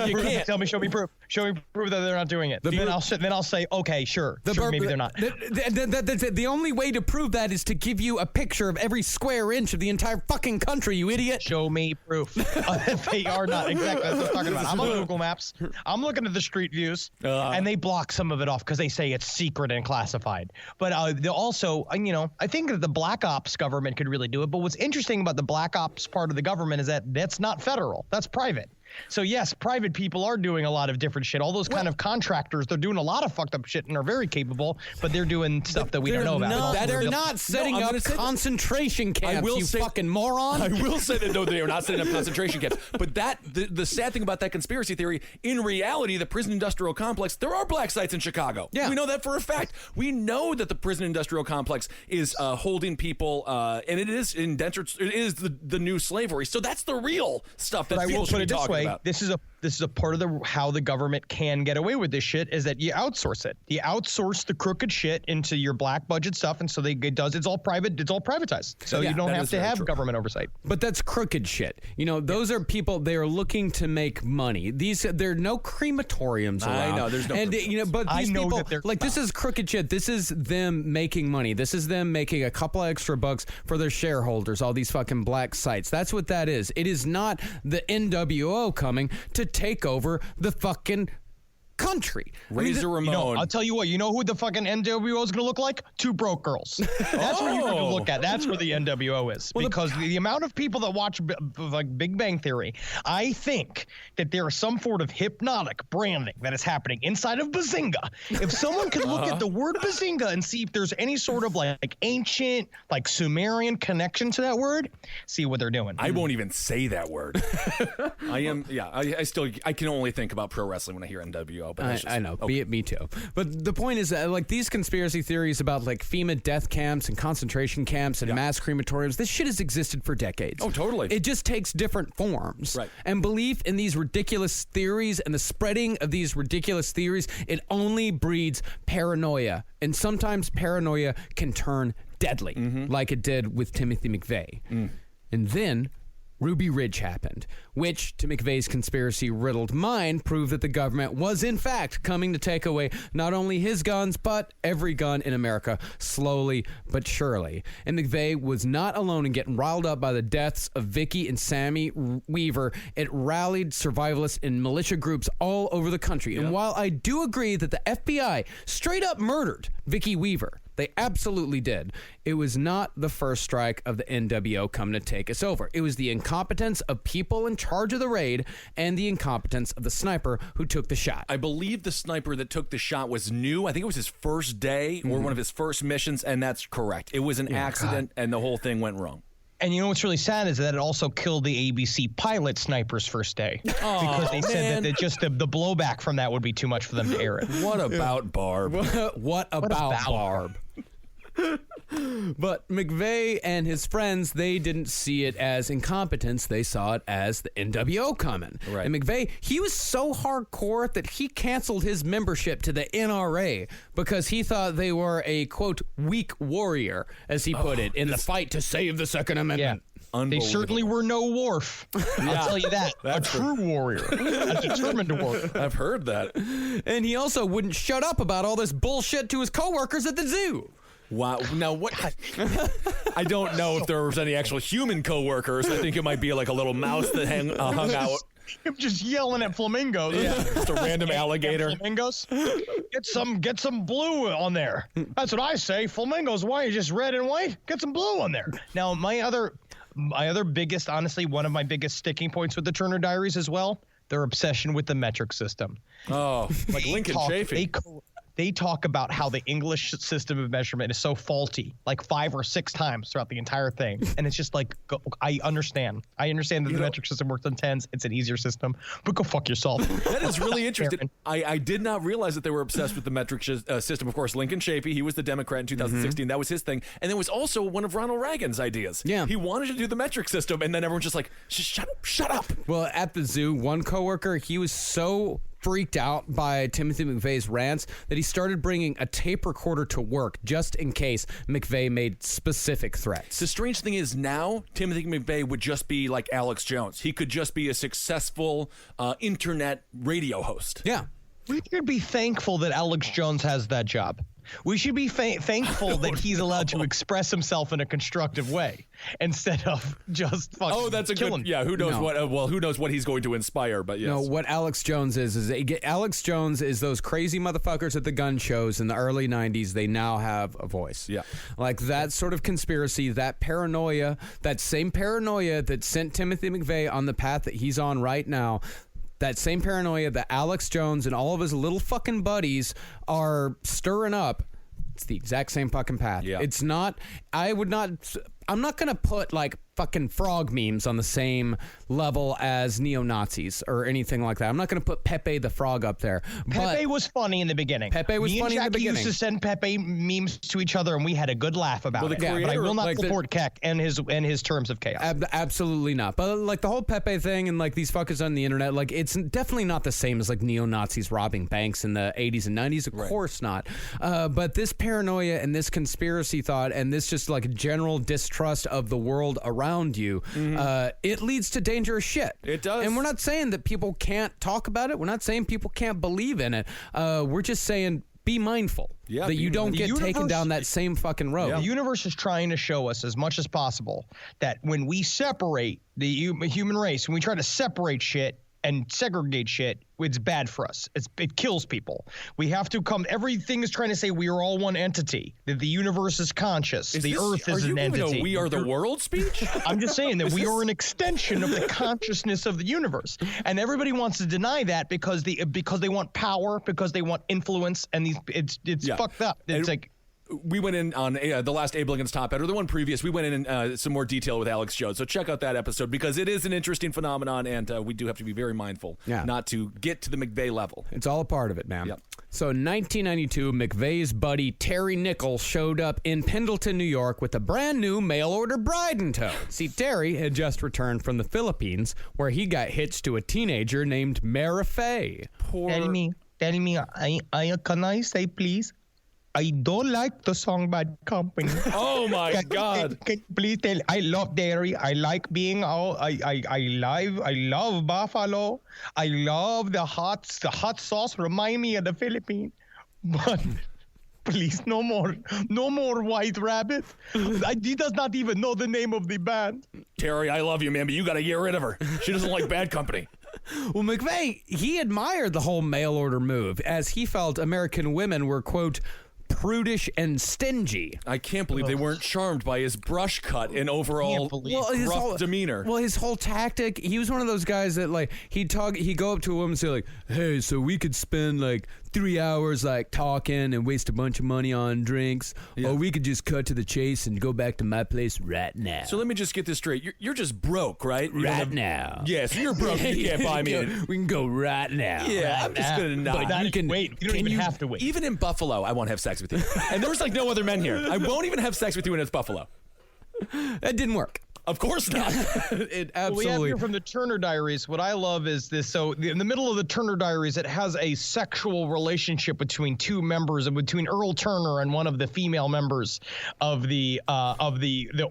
You can't. Tell me. Show me proof. Show me proof that they're not doing it. Then I'll say, okay, sure. Maybe they're not. The only way to prove that is to give you a picture of every square inch of the entire fucking country, you idiot. Show me proof that they are not. Exactly. That's what I'm talking about. I'm on Google Maps. I'm looking at the street views, and they block some of it off because they say it's secret and classified. But also, I think that the Black Ops government could really do it. But what's interesting about the Black Ops part of the government is that that's not federal. That's private. So yes, private people are doing a lot of different shit. All those kind of contractors, they're doing a lot of fucked up shit and are very capable, but they're doing stuff that we don't know about. They're not setting up concentration camps, fucking moron. I will say that no, they are not setting up concentration camps. But the sad thing about that conspiracy theory, in reality, the prison industrial complex, there are black sites in Chicago. Yeah. We know that for a fact. We know that the prison industrial complex is holding people, and it is indentured. It is the new slavery. So that's the real stuff that people should be talking about. This is a part of how the government can get away with this shit is that you outsource it. You outsource the crooked shit into your black budget stuff, and so it's all private. It's all privatized. So you don't have to have government oversight. But that's crooked shit. Those are people. They are looking to make money. There are no crematoriums around. I know there's no. And but these people this is crooked shit. This is them making money. This is them making a couple of extra bucks for their shareholders. All these fucking black sites. That's what that is. It is not the NWO coming to take over the fucking country. Razor Ramon. I'll tell you what, you know who the fucking NWO is going to look like? Two broke girls. That's what you're going to look at. That's where the NWO is. Because the amount of people that watch like Big Bang Theory, I think that there is some sort of hypnotic branding that is happening inside of Bazinga. If someone could look at the word Bazinga and see if there's any sort of like ancient, like Sumerian connection to that word, see what they're doing. I won't even say that word. I can only think about pro wrestling when I hear NWO. But delicious. I know. Me too. But the point is, like, these conspiracy theories about, like, FEMA death camps and concentration camps and mass crematoriums, this shit has existed for decades. Oh, totally. It just takes different forms. Right. And belief in these ridiculous theories and the spreading of these ridiculous theories, it only breeds paranoia. And sometimes paranoia can turn deadly, like it did with Timothy McVeigh. And then Ruby Ridge happened, which, to McVeigh's conspiracy-riddled mind, proved that the government was, in fact, coming to take away not only his guns, but every gun in America, slowly but surely. And McVeigh was not alone in getting riled up by the deaths of Vicky and Sammy Weaver. It rallied survivalists and militia groups all over the country. And while I do agree that the FBI straight up murdered Vicky Weaver, they absolutely did, it was not the first strike of the NWO coming to take us over. It was the incompetence of people in charge of the raid and the incompetence of the sniper who took the shot. I believe the sniper that took the shot was new. I think it was his first day or one of his first missions, and that's correct. It was an accident, and the whole thing went wrong. And you know what's really sad is that it also killed the ABC pilot sniper's first day. Because they said that just the blowback from that would be too much for them to air it. What about Barb? What about Barb? But McVeigh and his friends, they didn't see it as incompetence. They saw it as the NWO coming. Right. And McVeigh, he was so hardcore that he canceled his membership to the NRA because he thought they were a, quote, weak warrior, as he put it, in the fight to save the Second Amendment. Yeah. They certainly were no Worf. I'll tell you that. A true warrior. A determined warrior. I've heard that. And he also wouldn't shut up about all this bullshit to his coworkers at the zoo. Wow. Now, what? I don't know if there was any actual human coworkers. I think it might be like a little mouse that hung out. I'm just yelling at flamingos. Yeah, just a random alligator. Flamingos, get some blue on there. That's what I say. Flamingos, why are you just red and white? Get some blue on there. Now, my other biggest, honestly, one of my biggest sticking points with the Turner Diaries as well, their obsession with the metric system. Oh, like Lincoln Chafee. They talk about how the English system of measurement is so faulty, like 5 or 6 times throughout the entire thing. And it's just like, I understand. I understand that the metric system works on tens. It's an easier system, but go fuck yourself. That is really interesting. I did not realize that they were obsessed with the metric system. Of course, Lincoln Chafee, he was the Democrat in 2016. That was his thing. And it was also one of Ronald Reagan's ideas. Yeah. He wanted to do the metric system, and then everyone's just like, shut up. Well, at the zoo, one coworker, he was so freaked out by Timothy McVeigh's rants that he started bringing a tape recorder to work just in case McVeigh made specific threats. The strange thing is now Timothy McVeigh would just be like Alex Jones. He could just be a successful internet radio host. Yeah. We should be thankful that Alex Jones has that job. We should be thankful that he's allowed to express himself in a constructive way instead of just fucking that's a killing. good. Yeah, who knows what? Who knows what he's going to inspire? But yes. No, what Alex Jones is Alex Jones is those crazy motherfuckers at the gun shows in the early '90s. They now have a voice. Yeah, like that sort of conspiracy, that paranoia, that same paranoia that sent Timothy McVeigh on the path that he's on right now. That same paranoia that Alex Jones and all of his little fucking buddies are stirring up, it's the exact same fucking path. Yeah. It's not, I'm not going to put like fucking frog memes on the same level as neo-Nazis or anything like that. I'm not going to put Pepe the Frog up there. Pepe was funny in the beginning. Pepe was funny in the beginning. Me and Jackie used to send Pepe memes to each other, and we had a good laugh about it. But I will not support Keck and his terms of chaos. Absolutely not. But like the whole Pepe thing and like these fuckers on the internet, like it's definitely not the same as like neo-Nazis robbing banks in the 80s and 90s. Of course not. But this paranoia and this conspiracy thought and this just like general distrust of the world around you, it leads to dangerous shit. It does. And we're not saying that people can't talk about it. We're not saying people can't believe in it. We're just saying be mindful that you don't get taken down that same fucking road. The universe is trying to show us as much as possible that when we separate the human race, when we try to separate shit and segregate shit, it's bad for us. It kills people. We have to everything is trying to say we are all one entity, that the universe is conscious, earth is an entity. We are the world speech? I'm just saying that we are an extension of the consciousness of the universe. And everybody wants to deny that because they want power, because they want influence, and it's fucked up. It's like we went in on the last Abe Lincoln's Top Hat, or the one previous. We went in some more detail with Alex Jones. So check out that episode because it is an interesting phenomenon, and we do have to be very mindful not to get to the McVeigh level. It's all a part of it, man. Yep. So in 1992, McVeigh's buddy Terry Nichols showed up in Pendleton, New York with a brand new mail-order bride in tow. See, Terry had just returned from the Philippines where he got hitched to a teenager named McVeigh. Tell me, can I say please? I don't like the song Bad Company. Oh my God! Can please tell? I love dairy. I like being I love buffalo. I love the hot sauce. Remind me of the Philippines, but please no more White Rabbit. He does not even know the name of the band. Terry, I love you, man, but you got to get rid of her. She doesn't like Bad Company. Well, McVeigh, he admired the whole mail order move as he felt American women were, quote, prudish and stingy. I can't believe they weren't charmed by his brush cut and overall rough demeanor. Well, his whole tactic, he was one of those guys that like he'd go up to a woman and say like, hey, so we could spend like 3 hours like talking and waste a bunch of money on drinks, or we could just cut to the chase and go back to my place right now. So let me just get this straight. You're just broke, right? Now. Yeah, so you're broke. You can't buy me. We can go right now. Yeah, I'm just going to not. But you can wait. You don't even have to wait. Even in Buffalo, I won't have sex with you. And there was like no other men here. I won't even have sex with you when it's Buffalo. That didn't work. Of course not. It absolutely. We have here from the Turner Diaries. What I love is this. So in the middle of the Turner Diaries, it has a sexual relationship between two members, between Earl Turner and one of the female members of the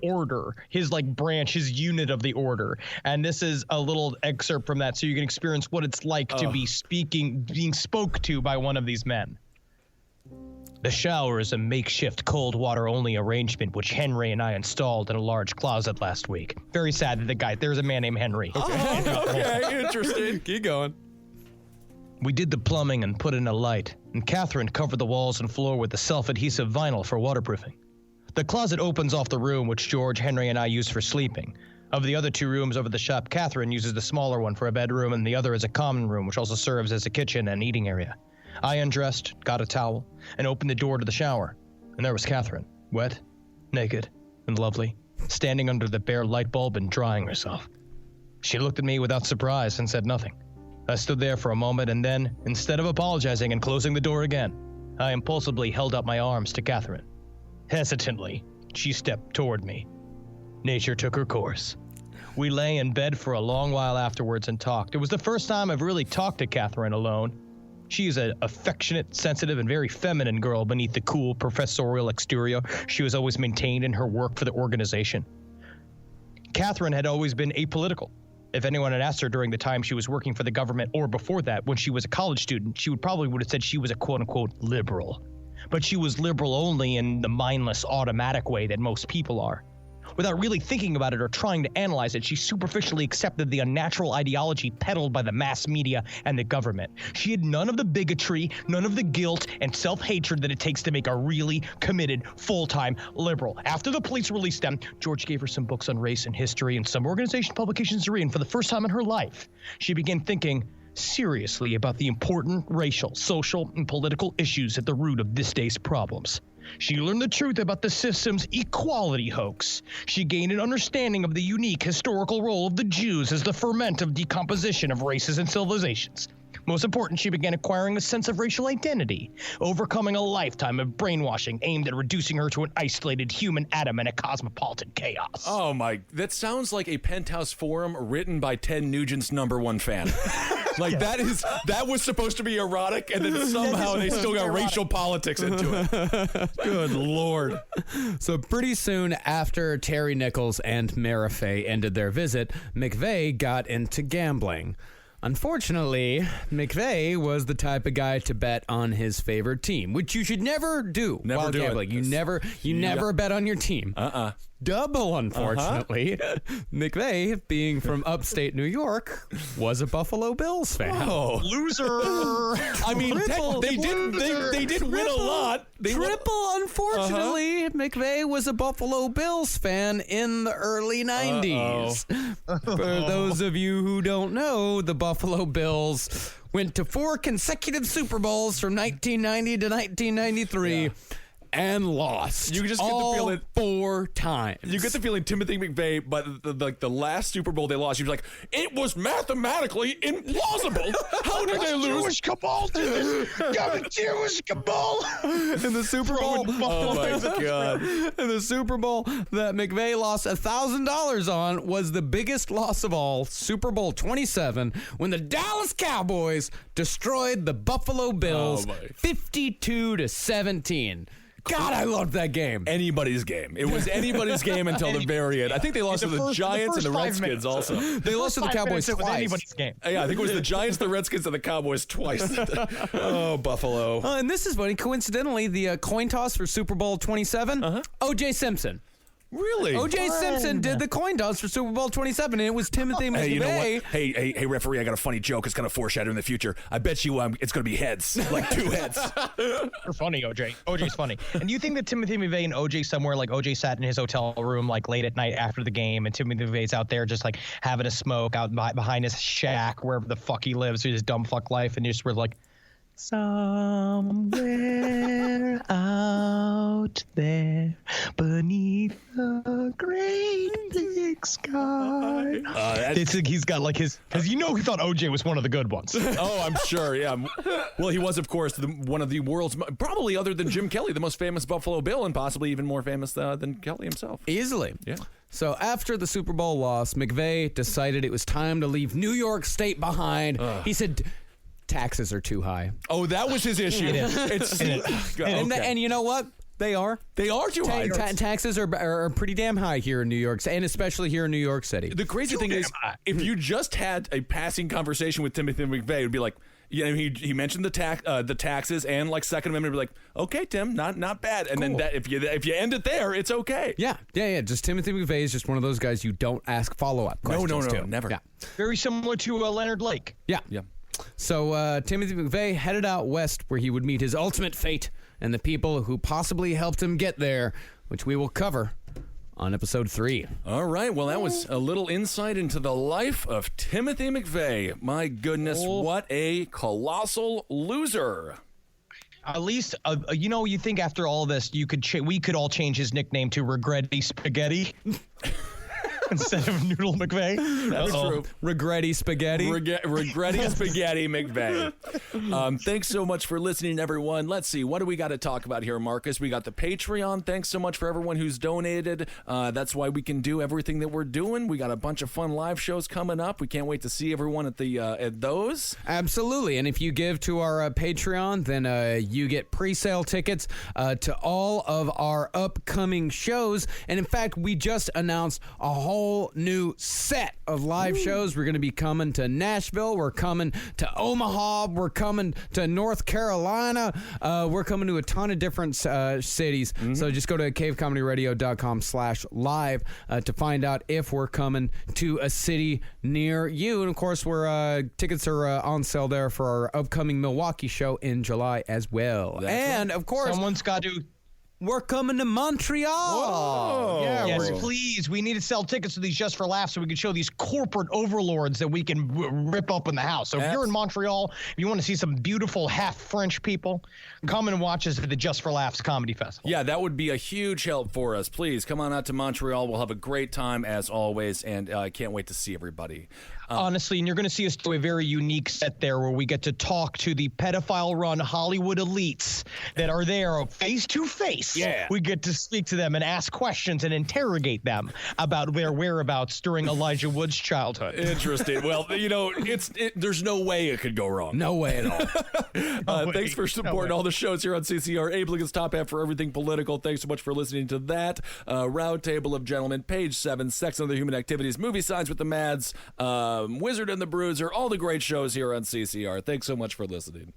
order, his like branch, his unit of the order. And this is a little excerpt from that, so you can experience what it's like to be being spoke to by one of these men. The shower is a makeshift cold water only arrangement which Henry and I installed in a large closet last week. Very sad that there's a man named Henry. Okay, interesting. Keep going. We did the plumbing and put in a light, and Catherine covered the walls and floor with the self-adhesive vinyl for waterproofing. The closet opens off the room which George, Henry, and I use for sleeping. Of the other 2 rooms over the shop, Catherine uses the smaller one for a bedroom and the other as a common room which also serves as a kitchen and eating area. I undressed, got a towel, and opened the door to the shower. And there was Catherine, wet, naked, and lovely, standing under the bare light bulb and drying herself. She looked at me without surprise and said nothing. I stood there for a moment and then, instead of apologizing and closing the door again, I impulsively held up my arms to Catherine. Hesitantly, she stepped toward me. Nature took her course. We lay in bed for a long while afterwards and talked. It was the first time I've really talked to Catherine alone. She is an affectionate, sensitive, and very feminine girl beneath the cool, professorial exterior she was always maintained in her work for the organization. Catherine had always been apolitical. If anyone had asked her during the time she was working for the government or before that, when she was a college student, she would have said she was a quote-unquote liberal. But she was liberal only in the mindless, automatic way that most people are. Without really thinking about it or trying to analyze it, she superficially accepted the unnatural ideology peddled by the mass media and the government. She had none of the bigotry, none of the guilt and self-hatred that it takes to make a really committed, full-time liberal. After the police released them, George gave her some books on race and history and some organization publications to read, and for the first time in her life, she began thinking seriously about the important racial, social, and political issues at the root of this day's problems. She learned the truth about the system's equality hoax. She gained an understanding of the unique historical role of the Jews as the ferment of decomposition of races and civilizations. Most important, she began acquiring a sense of racial identity, overcoming a lifetime of brainwashing aimed at reducing her to an isolated human atom in a cosmopolitan chaos. Oh my, that sounds like a Penthouse forum written by Ted Nugent's #1 fan. Like that was supposed to be erotic, and then somehow they still got racial politics into it. Good Lord. So pretty soon after Terry Nichols and McVeigh ended their visit, McVeigh got into gambling. Unfortunately, McVeigh was the type of guy to bet on his favorite team, which you should never do while gambling. You never bet on your team. Double, unfortunately. McVeigh, being from upstate New York, was a Buffalo Bills fan. Oh, loser! I mean, they did win a lot. Unfortunately, McVeigh was a Buffalo Bills fan in the early 90s. For those of you who don't know, the Buffalo Bills went to 4 consecutive Super Bowls from 1990 to 1993. and lost. You just get the feeling 4 times. You get the feeling Timothy McVeigh, but the last Super Bowl they lost, he was like, it was mathematically implausible. How did they lose? Jewish cabal to this. Got a Jewish cabal. In the Super Bowl. Oh my God. In the Super Bowl that McVeigh lost $1,000 on was the biggest loss of all, Super Bowl 27, when the Dallas Cowboys destroyed the Buffalo Bills 52-17. God, I loved that game. Anybody's game. It was anybody's game until the very end. I think they lost to the Giants and the Redskins also. They lost to the Cowboys twice. Anybody's game. Yeah, I think it was the Giants, the Redskins, and the Cowboys twice. Oh, Buffalo. And this is funny. Coincidentally, the coin toss for Super Bowl 27, O.J. Simpson. Really? O.J. Simpson did the coin toss for Super Bowl 27, and it was Timothy McVeigh. Hey, you know what? Hey, referee, I got a funny joke. It's kind of foreshadowing the future. I bet you it's going to be heads, like 2 heads. You're funny, OJ. OJ's funny. And do you think that Timothy McVeigh and OJ somewhere, like OJ sat in his hotel room like late at night after the game, and Timothy McVeigh's out there just like having a smoke out behind his shack, wherever the fuck he lives, his dumb fuck life, and you're just sort of like, somewhere out there beneath the great big sky. He's got like his, because he thought OJ was one of the good ones. Oh, I'm sure, yeah. Well, he was, of course, one of the world's, probably other than Jim Kelly, the most famous Buffalo Bill, and possibly even more famous than Kelly himself. Easily. Yeah. So after the Super Bowl loss, McVeigh decided it was time to leave New York State behind. He said, taxes are too high. Oh, that was his issue. And you know what? They are. They are too high. Taxes are pretty damn high here in New York, and especially here in New York City. The crazy thing is, if you just had a passing conversation with Timothy McVeigh, it would be like, he mentioned the taxes and like Second Amendment, would be like, okay, Tim, not bad. And then if you end it there, it's okay. Yeah. Just Timothy McVeigh is just one of those guys you don't ask follow-up questions to. No, never. Yeah. Very similar to Leonard Lake. Yeah. So Timothy McVeigh headed out west where he would meet his ultimate fate and the people who possibly helped him get there, which we will cover on episode 3. All right. Well, that was a little insight into the life of Timothy McVeigh. My goodness, what a colossal loser. At least, you think after all this, we could all change his nickname to Regretty Spaghetti. Instead of Noodle McVeigh. That's true. Regretty Spaghetti. Regretty Spaghetti McVeigh. Thanks so much for listening, everyone. Let's see. What do we got to talk about here, Marcus? We got the Patreon. Thanks so much for everyone who's donated. That's why we can do everything that we're doing. We got a bunch of fun live shows coming up. We can't wait to see everyone at those. Absolutely. And if you give to our Patreon, then you get pre-sale tickets to all of our upcoming shows. And in fact, we just announced a whole new set of live shows. We're going to be coming to Nashville. We're coming to Omaha. We're coming to North Carolina. We're coming to a ton of different cities. So just go to cavecomedyradio.com/live to find out if we're coming to a city near you. And of course, tickets are on sale there for our upcoming Milwaukee show in July as well. And of course, someone's got to. We're coming to Montreal. Whoa. Yeah, yes, please. We need to sell tickets to these just for laughs so we can show these corporate overlords that we can rip up in the house. So if you're in Montreal, if you want to see some beautiful half French people, come and watch us at the Just for Laughs Comedy Festival. Yeah, that would be a huge help for us. Please come on out to Montreal. We'll have a great time as always, and I can't wait to see everybody. Honestly, and you're going to see us do a very unique set there where we get to talk to the pedophile-run Hollywood elites that are there face to face. Yeah. We get to speak to them and ask questions and interrogate them about their whereabouts during Elijah Wood's childhood. Interesting. Well, there's no way it could go wrong. No way at all. Thanks for supporting all the shows here on CCR. Abe Lincoln's Top Half for everything political. Thanks so much for listening to that. Round Table of Gentlemen, Page 7, Sex and Other Human Activities, Movie Signs with the Mads, Wizard and the Bruiser, all the great shows here on CCR. Thanks so much for listening.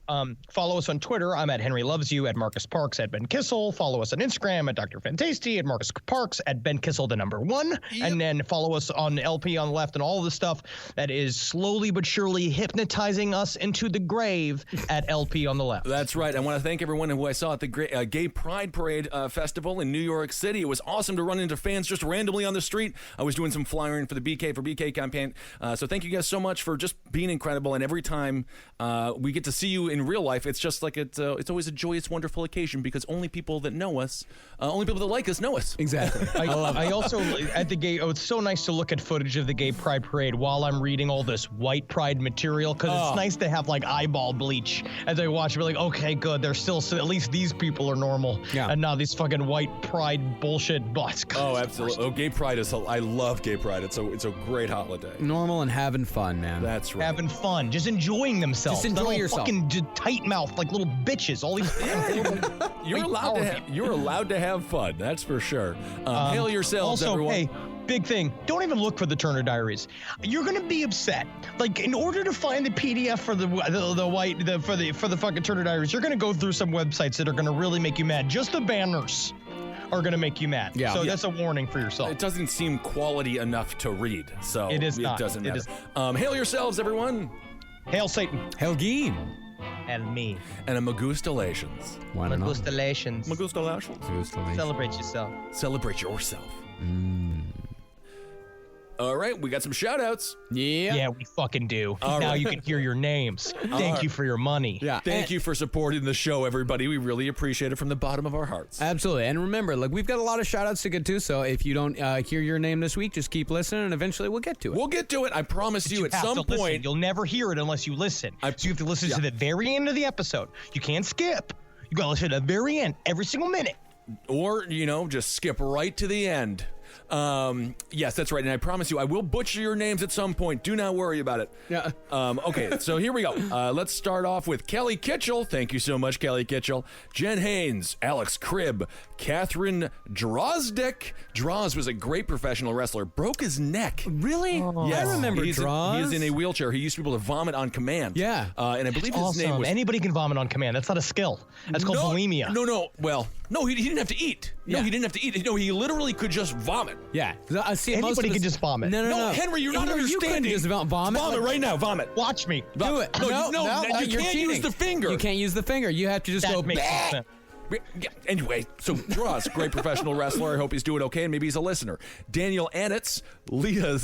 Follow us on Twitter. I'm at Henry Loves You, at Marcus Parks, at Ben Kissel. Follow us on Instagram at Dr. Fantasty, at Marcus Parks, at Ben Kissel, the number 1. Yep. And then follow us on LP on the left and all the stuff that is slowly but surely hypnotizing us into the grave at LP on the left. That's right. I want to thank everyone who I saw at the Gay Pride Parade Festival in New York City. It was awesome to run into fans just randomly on the street. I was doing some flyering for the BK campaign. So thank you guys so much for just being incredible. And every time we get to see you in real life, it's just like it's always a joyous, wonderful occasion because only people that know us, only people that like us know us. Exactly. I also, at the gay, it's so nice to look at footage of the Gay Pride Parade while I'm reading all this white pride material because it's nice to have like eyeball bleach as I watch it. Be like, okay, good. They're still, so at least these people are normal. Yeah. And not these fucking white pride bullshit butts. Oh, absolutely. Oh, Gay Pride I love Gay Pride. It's a great holiday. Normal and having fun, man. That's right. Having fun, just enjoying themselves. Just enjoy Not all yourself. Fucking just tight mouth like little bitches. All these. You're allowed to have fun. That's for sure. Hail yourselves, also, everyone. hey, big thing. Don't even look for the Turner Diaries. You're gonna be upset. Like, in order to find the PDF for for the fucking Turner Diaries, you're gonna go through some websites that are gonna really make you mad. Just the banners are gonna make you mad. Yeah. So that's a warning for yourself. It doesn't seem quality enough to read, so It is not. doesn't It matter. Hail yourselves, everyone, Hail Satan. Hail Geen. And me. and a Magustalations. Why not? Magustalations. Magustalations. Celebrate yourself. Celebrate yourself. All right, we got some shout-outs. Yeah. Yeah, we fucking do. All now right. you can hear your names. Thank you for your money. Yeah. Thank you for supporting the show, everybody. We really appreciate it from the bottom of our hearts. Absolutely. And remember, like, we've got a lot of shout outs to get to, so if you don't hear your name this week, just keep listening and eventually we'll get to it. We'll get to it. I promise you, at have some to listen. point. You'll never hear it unless you listen. So you have to listen to the very end of the episode. You can't skip. You gotta listen to the very end, every single minute. Or, just skip right to the end. Yes, that's right. And I promise you, I will butcher your names at some point. Do not worry about it. Yeah. Okay, so here we go. Let's start off with Kelly Kitchell. Thank you so much, Kelly Kitchell. Jen Haynes, Alex Cribb, Catherine Drozdick. Droz was a great professional wrestler. Broke his neck. Really? Yes. I remember He's Droz. He is in a wheelchair. He used to be able to vomit on command. Yeah. And I believe his Awesome. name was... Anybody can vomit on command. That's not a skill. That's called bulimia. No. Well, no, he didn't have to eat. No, Yeah. he didn't have to eat. No, he literally could just vomit. Yeah. I see most Anybody of can this- just vomit. No. Henry, you're not You understanding. couldn't just vomit. Vomit right now. Vomit. Watch me. Do it. No, you you're can't cheating. use the finger. You can't use the finger. You have to just go. That makes "Bah!" sense. Yeah, anyway, so Droz, great professional wrestler. I hope he's doing okay, and maybe he's a listener. Daniel Annitz, Leah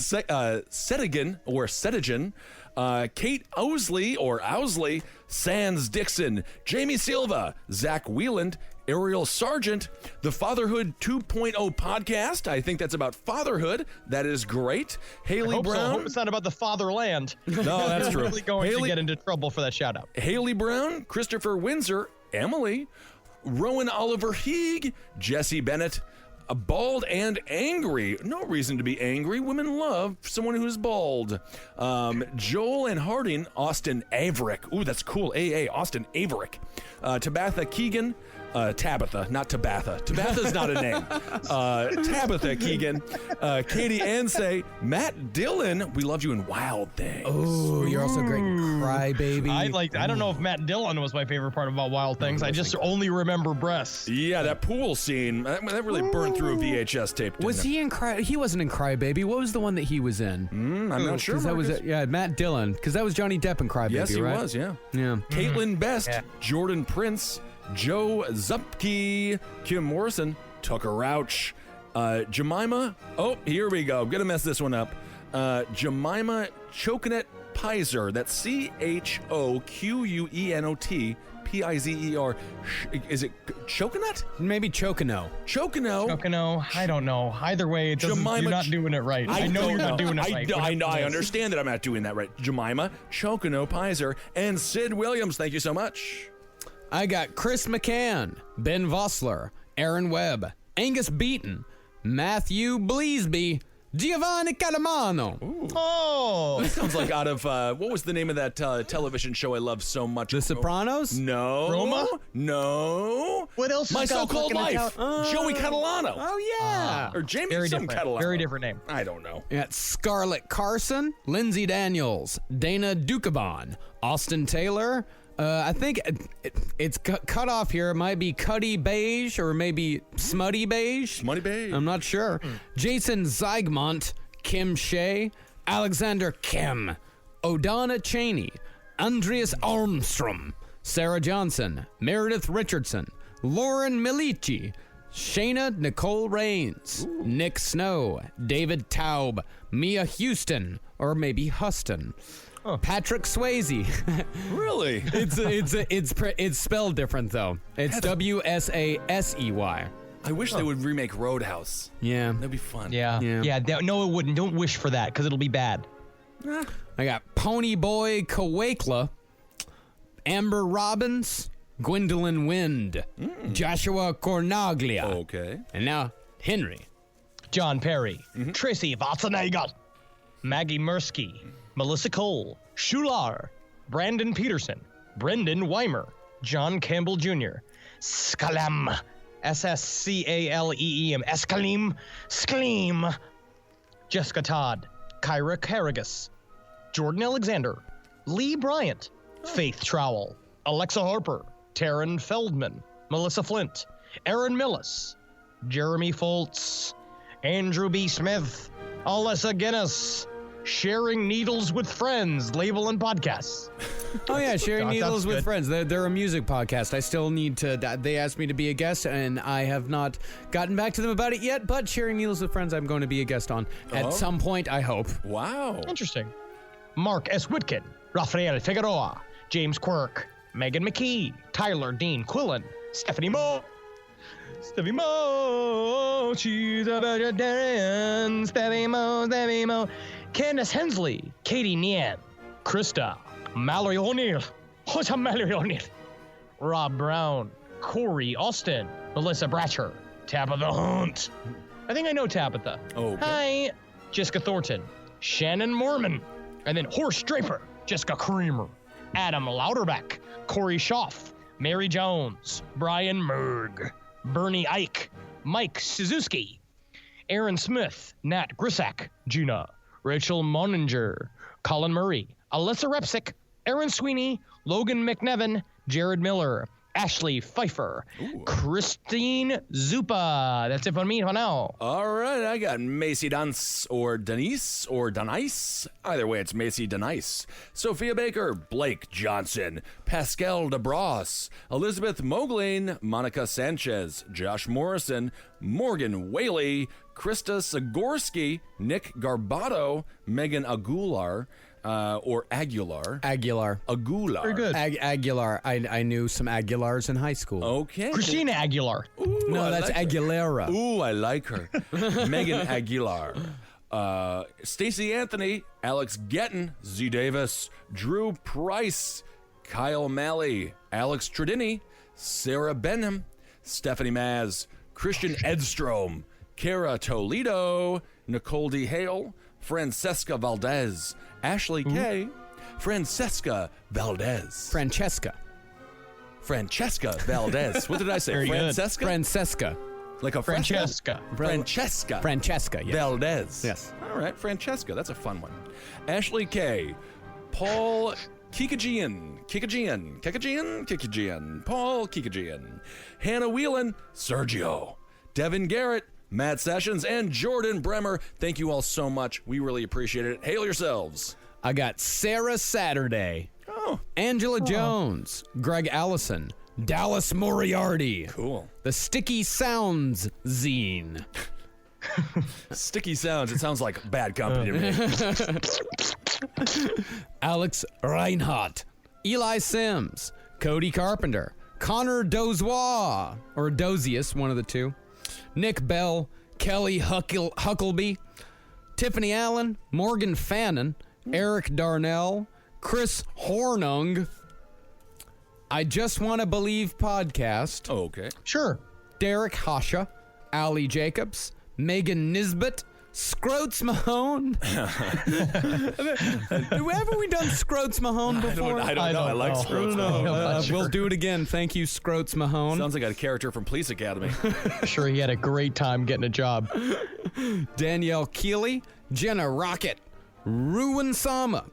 Setigan, Kate Owsley, Sans Dixon, Jamie Silva, Zach Wieland, Ariel Sargent, the Fatherhood 2.0 podcast. I think that's about fatherhood. That is great. Haley Hope so. Brown. Hope it's not about the fatherland. No, that's true. Really going to get into trouble for that shout out. Haley Brown, Christopher Windsor, Emily, Rowan Oliver Heeg, Jesse Bennett, Bald and Angry. No reason to be angry. Women love someone who's bald. Joel and Harding, Austin Averick. Ooh, that's cool. Austin Averick. Tabitha Keegan. Tabitha, not Tabatha. Tabatha's not a name. Tabitha Keegan, Katie Ansay, Matt Dillon. We loved you in Wild Things. Oh, you're also great in Crybaby. I don't know if Matt Dillon was my favorite part about Wild Things. I just only remember breasts. Yeah, that pool scene, that really burned through a VHS tape. Was he in Cry? He wasn't in Crybaby. What was the one that he was in? I'm not sure. That was Matt Dillon. Because that was Johnny Depp in Crybaby, Yes, he right? was, yeah. Yeah. Caitlin Best, Jordan Prince, Joe Zupke, Kim Morrison, Tucker Rauch, Jemima. Oh, here we go. I'm going to mess this one up. Jemima Choconet Pizer. That's CHOQUENOT PIZER. Is it Choconut? Maybe Chocano. Chocano, I don't know. Either way, it doesn't, you're not doing it right. I know you're not doing it right. I understand that I'm not doing that right. Jemima Chocono Pizer and Sid Williams. Thank you so much. I got Chris McCann, Ben Vossler, Aaron Webb, Angus Beaton, Matthew Bleasby, Giovanni Calamano. Oh! That sounds like out of, what was the name of that television show I love so much? The Sopranos? No. Roma? No. What else? My So-Called Life. Joey Catalano. Oh, yeah. Or Jamie Very some different. Catalano. Very different name. I don't know. We got Scarlett Carson, Lindsay Daniels, Dana Dukabon, Austin Taylor. I think it's cut off here. It might be Cuddy Beige or maybe Smutty Beige. Smutty Beige. I'm not sure. Jason Zygmunt, Kim Shea, Alexander Kim, O'Donna Cheney, Andreas Armstrong, Sarah Johnson, Meredith Richardson, Lauren Milici, Shayna Nicole Raines, Nick Snow, David Taub, Mia Houston, or maybe Huston. Patrick Swayze. Really? It's spelled different though. It's WSASEY. I wish they would remake Roadhouse. Yeah. That'd be fun. Yeah. No, it wouldn't. Don't wish for that because it'll be bad. I got Pony Boy Kawakla, Amber Robbins, Gwendolyn Wind, Joshua Cornaglia. Okay. And now Henry. John Perry, Tracy Vatsanagel, Maggie Mursky, Melissa Cole, Shular, Brandon Peterson, Brendan Weimer, John Campbell Jr., Skalam, SSCALEEM, Skaleem, Jessica Todd, Kyra Carragus, Jordan Alexander, Lee Bryant, Faith Trowell, Alexa Harper, Taryn Feldman, Melissa Flint, Aaron Millis, Jeremy Foltz, Andrew B. Smith, Alyssa Guinness, Sharing Needles with Friends, label and podcasts. Oh yeah, Sharing God, Needles that's with good. Friends. They're a music podcast. I still need to. They asked me to be a guest, and I have not gotten back to them about it yet. But Sharing Needles with Friends, I'm going to be a guest on at some point. I hope. Wow. Interesting. Mark S. Whitkin, Rafael Figueroa, James Quirk, Megan McKee, Tyler Dean Quillen, Stephanie Moe, she's a vegetarian, Stephanie Moe, Candace Hensley, Katie Nian, Krista, Mallory O'Neill, what's a Mallory O'Neill? Rob Brown, Corey Austin, Melissa Bratcher, Tabitha Hunt. I think I know Tabitha. Okay. Hi, Jessica Thornton, Shannon Mormon, and then Horst Draper, Jessica Creamer, Adam Lauterbach, Corey Schaff, Mary Jones, Brian Merg, Bernie Ike, Mike Suzuki, Aaron Smith, Nat Grisak, Gina, Rachel Moninger, Colin Murray, Alyssa Repsick, Aaron Sweeney, Logan McNevin, Jared Miller, Ashley Pfeiffer, Christine Zupa. That's it for me for now. All right, I got Macy Dunce or Denise or Denice. Either way, it's Macy Denice. Sophia Baker, Blake Johnson, Pascal DeBross, Elizabeth Moglain, Monica Sanchez, Josh Morrison, Morgan Whaley, Krista Sigorski, Nick Garbato, Megan Aguilar, or Aguilar. Aguilar. Aguilar. Very good. Aguilar. I knew some Aguilars in high school. Okay. Christina Aguilar. Ooh, No, I that's like her. Aguilera. Ooh, I like her. Megan Aguilar. Stacey Anthony, Alex Gettin, Z Davis, Drew Price, Kyle Malley, Alex Tredini, Sarah Benham, Stephanie Maz, Christian Edstrom, Kara Toledo, Nicole D. Hale, Francesca Valdez, Ashley Kay, Francesca Valdez. Francesca. Valdez. What did I say? Very good. Francesca? Francesca. Like a fresco? Francesca. Francesca. Yes. Valdez. Yes. All right, Francesca. That's a fun one. Ashley Kay, Paul Kikajian, Paul Kikajian, Hannah Whelan, Sergio, Devin Garrett, Matt Sessions, and Jordan Bremer. Thank you all so much. We really appreciate it. Hail yourselves. I got Sarah Saturday, Oh, Angela Jones, Greg Allison, Dallas Moriarty, cool. the Sticky Sounds Zine, Sticky sounds. It sounds like bad company to me. Alex Reinhardt, Eli Sims, Cody Carpenter, Connor Dozois, or Dozius, one of the two, Nick Bell, Kelly Huckleby, Tiffany Allen, Morgan Fannin, Eric Darnell, Chris Hornung, I Just Want to Believe podcast, Oh, okay. Sure. Derek Hasha, Ali Jacobs, Megan Nisbet, Scroats Mahone. Haven't we done Scroats Mahone before? I don't know. I like Scroats Mahone. We'll do it again. Thank you, Scroats Mahone. Sounds like a character from Police Academy. Sure, he had a great time getting a job. Danielle Keeley, Jenna Rocket, Ruin Sama,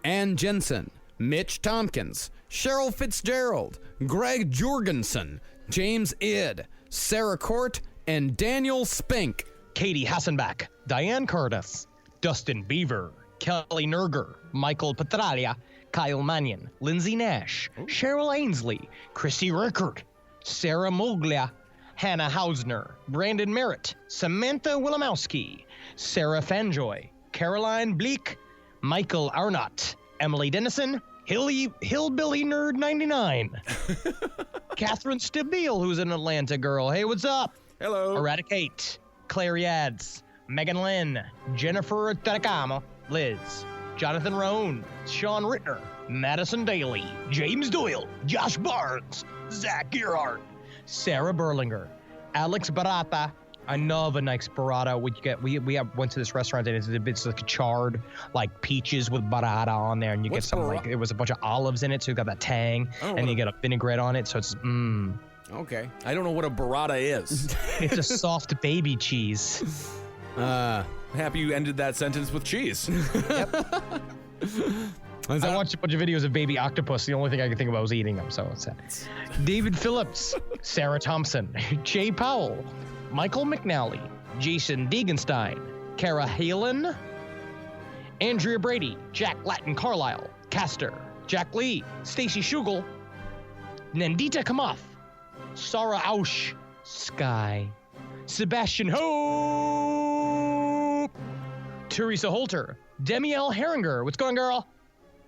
Ann Jensen, Mitch Tompkins, Cheryl Fitzgerald, Greg Jorgensen, James Id, Sarah Court, and Daniel Spink. Katie Hassenbach, Diane Curtis, Dustin Beaver, Kelly Nerger, Michael Petralia, Kyle Mannion, Lindsay Nash, Cheryl Ainsley, Chrissy Rickard, Sarah Moglia, Hannah Hausner, Brandon Merritt, Samantha Wilimowski, Sarah Fanjoy, Caroline Bleak, Michael Arnott, Emily Dennison, Hillbilly Nerd 99, Catherine Stabile, who's an Atlanta girl. Hey, what's up? Hello. Eradicate, Claire Yads, Megan Lynn, Jennifer Tadakama, Liz, Jonathan Roan, Sean Rittner, Madison Daly, James Doyle, Josh Barnes, Zach Gearhart, Sarah Berlinger, Alex Barata. I love a nice burrata. We went to this restaurant and it's like a charred like peaches with burrata on there, and you What's get some like it was a bunch of olives in it, so you got that tang, and you get a vinaigrette on it, so it's Okay. I don't know what a burrata is. It's a soft baby cheese. Happy you ended that sentence with cheese. I watched a bunch of videos of baby octopus. The only thing I could think about was eating them, so it's sad. David Phillips, Sarah Thompson, Jay Powell, Michael McNally, Jason Degenstein, Kara Halen, Andrea Brady, Jack Latin Carlisle, Castor, Jack Lee, Stacy Schugel, Nandita Kamoth, Sarah Ausch, Sky, Sebastian Hope, Teresa Holter, Demielle Herringer, what's going, girl?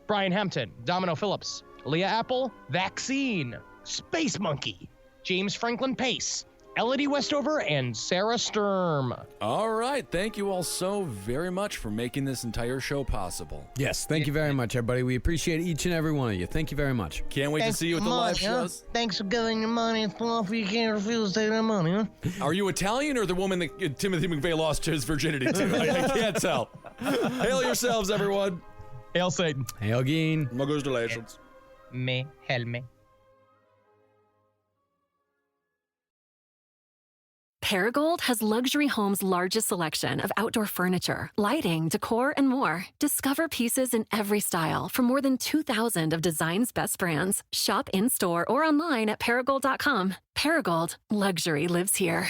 Brian Hampton, Domino Phillips, Leah Apple, Vaccine, Space Monkey, James Franklin Pace, Elodie Westover, and Sarah Sturm. All right. Thank you all so very much for making this entire show possible. Yes, thank you very much, everybody. We appreciate each and every one of you. Thank you very much. Can't wait to see you at the live shows. Thanks for giving your money. It's off. You can't refuse to take that money, huh? Are you Italian or the woman that Timothy McVeigh lost his virginity to? I can't tell. Hail yourselves, everyone. Hail Satan. Hail Geen. Congratulations. Me, hail me. Paragold has Luxury Home's largest selection of outdoor furniture, lighting, decor, and more. Discover pieces in every style from more than 2,000 of design's best brands. Shop in-store or online at Paragold.com. Paragold, luxury lives here.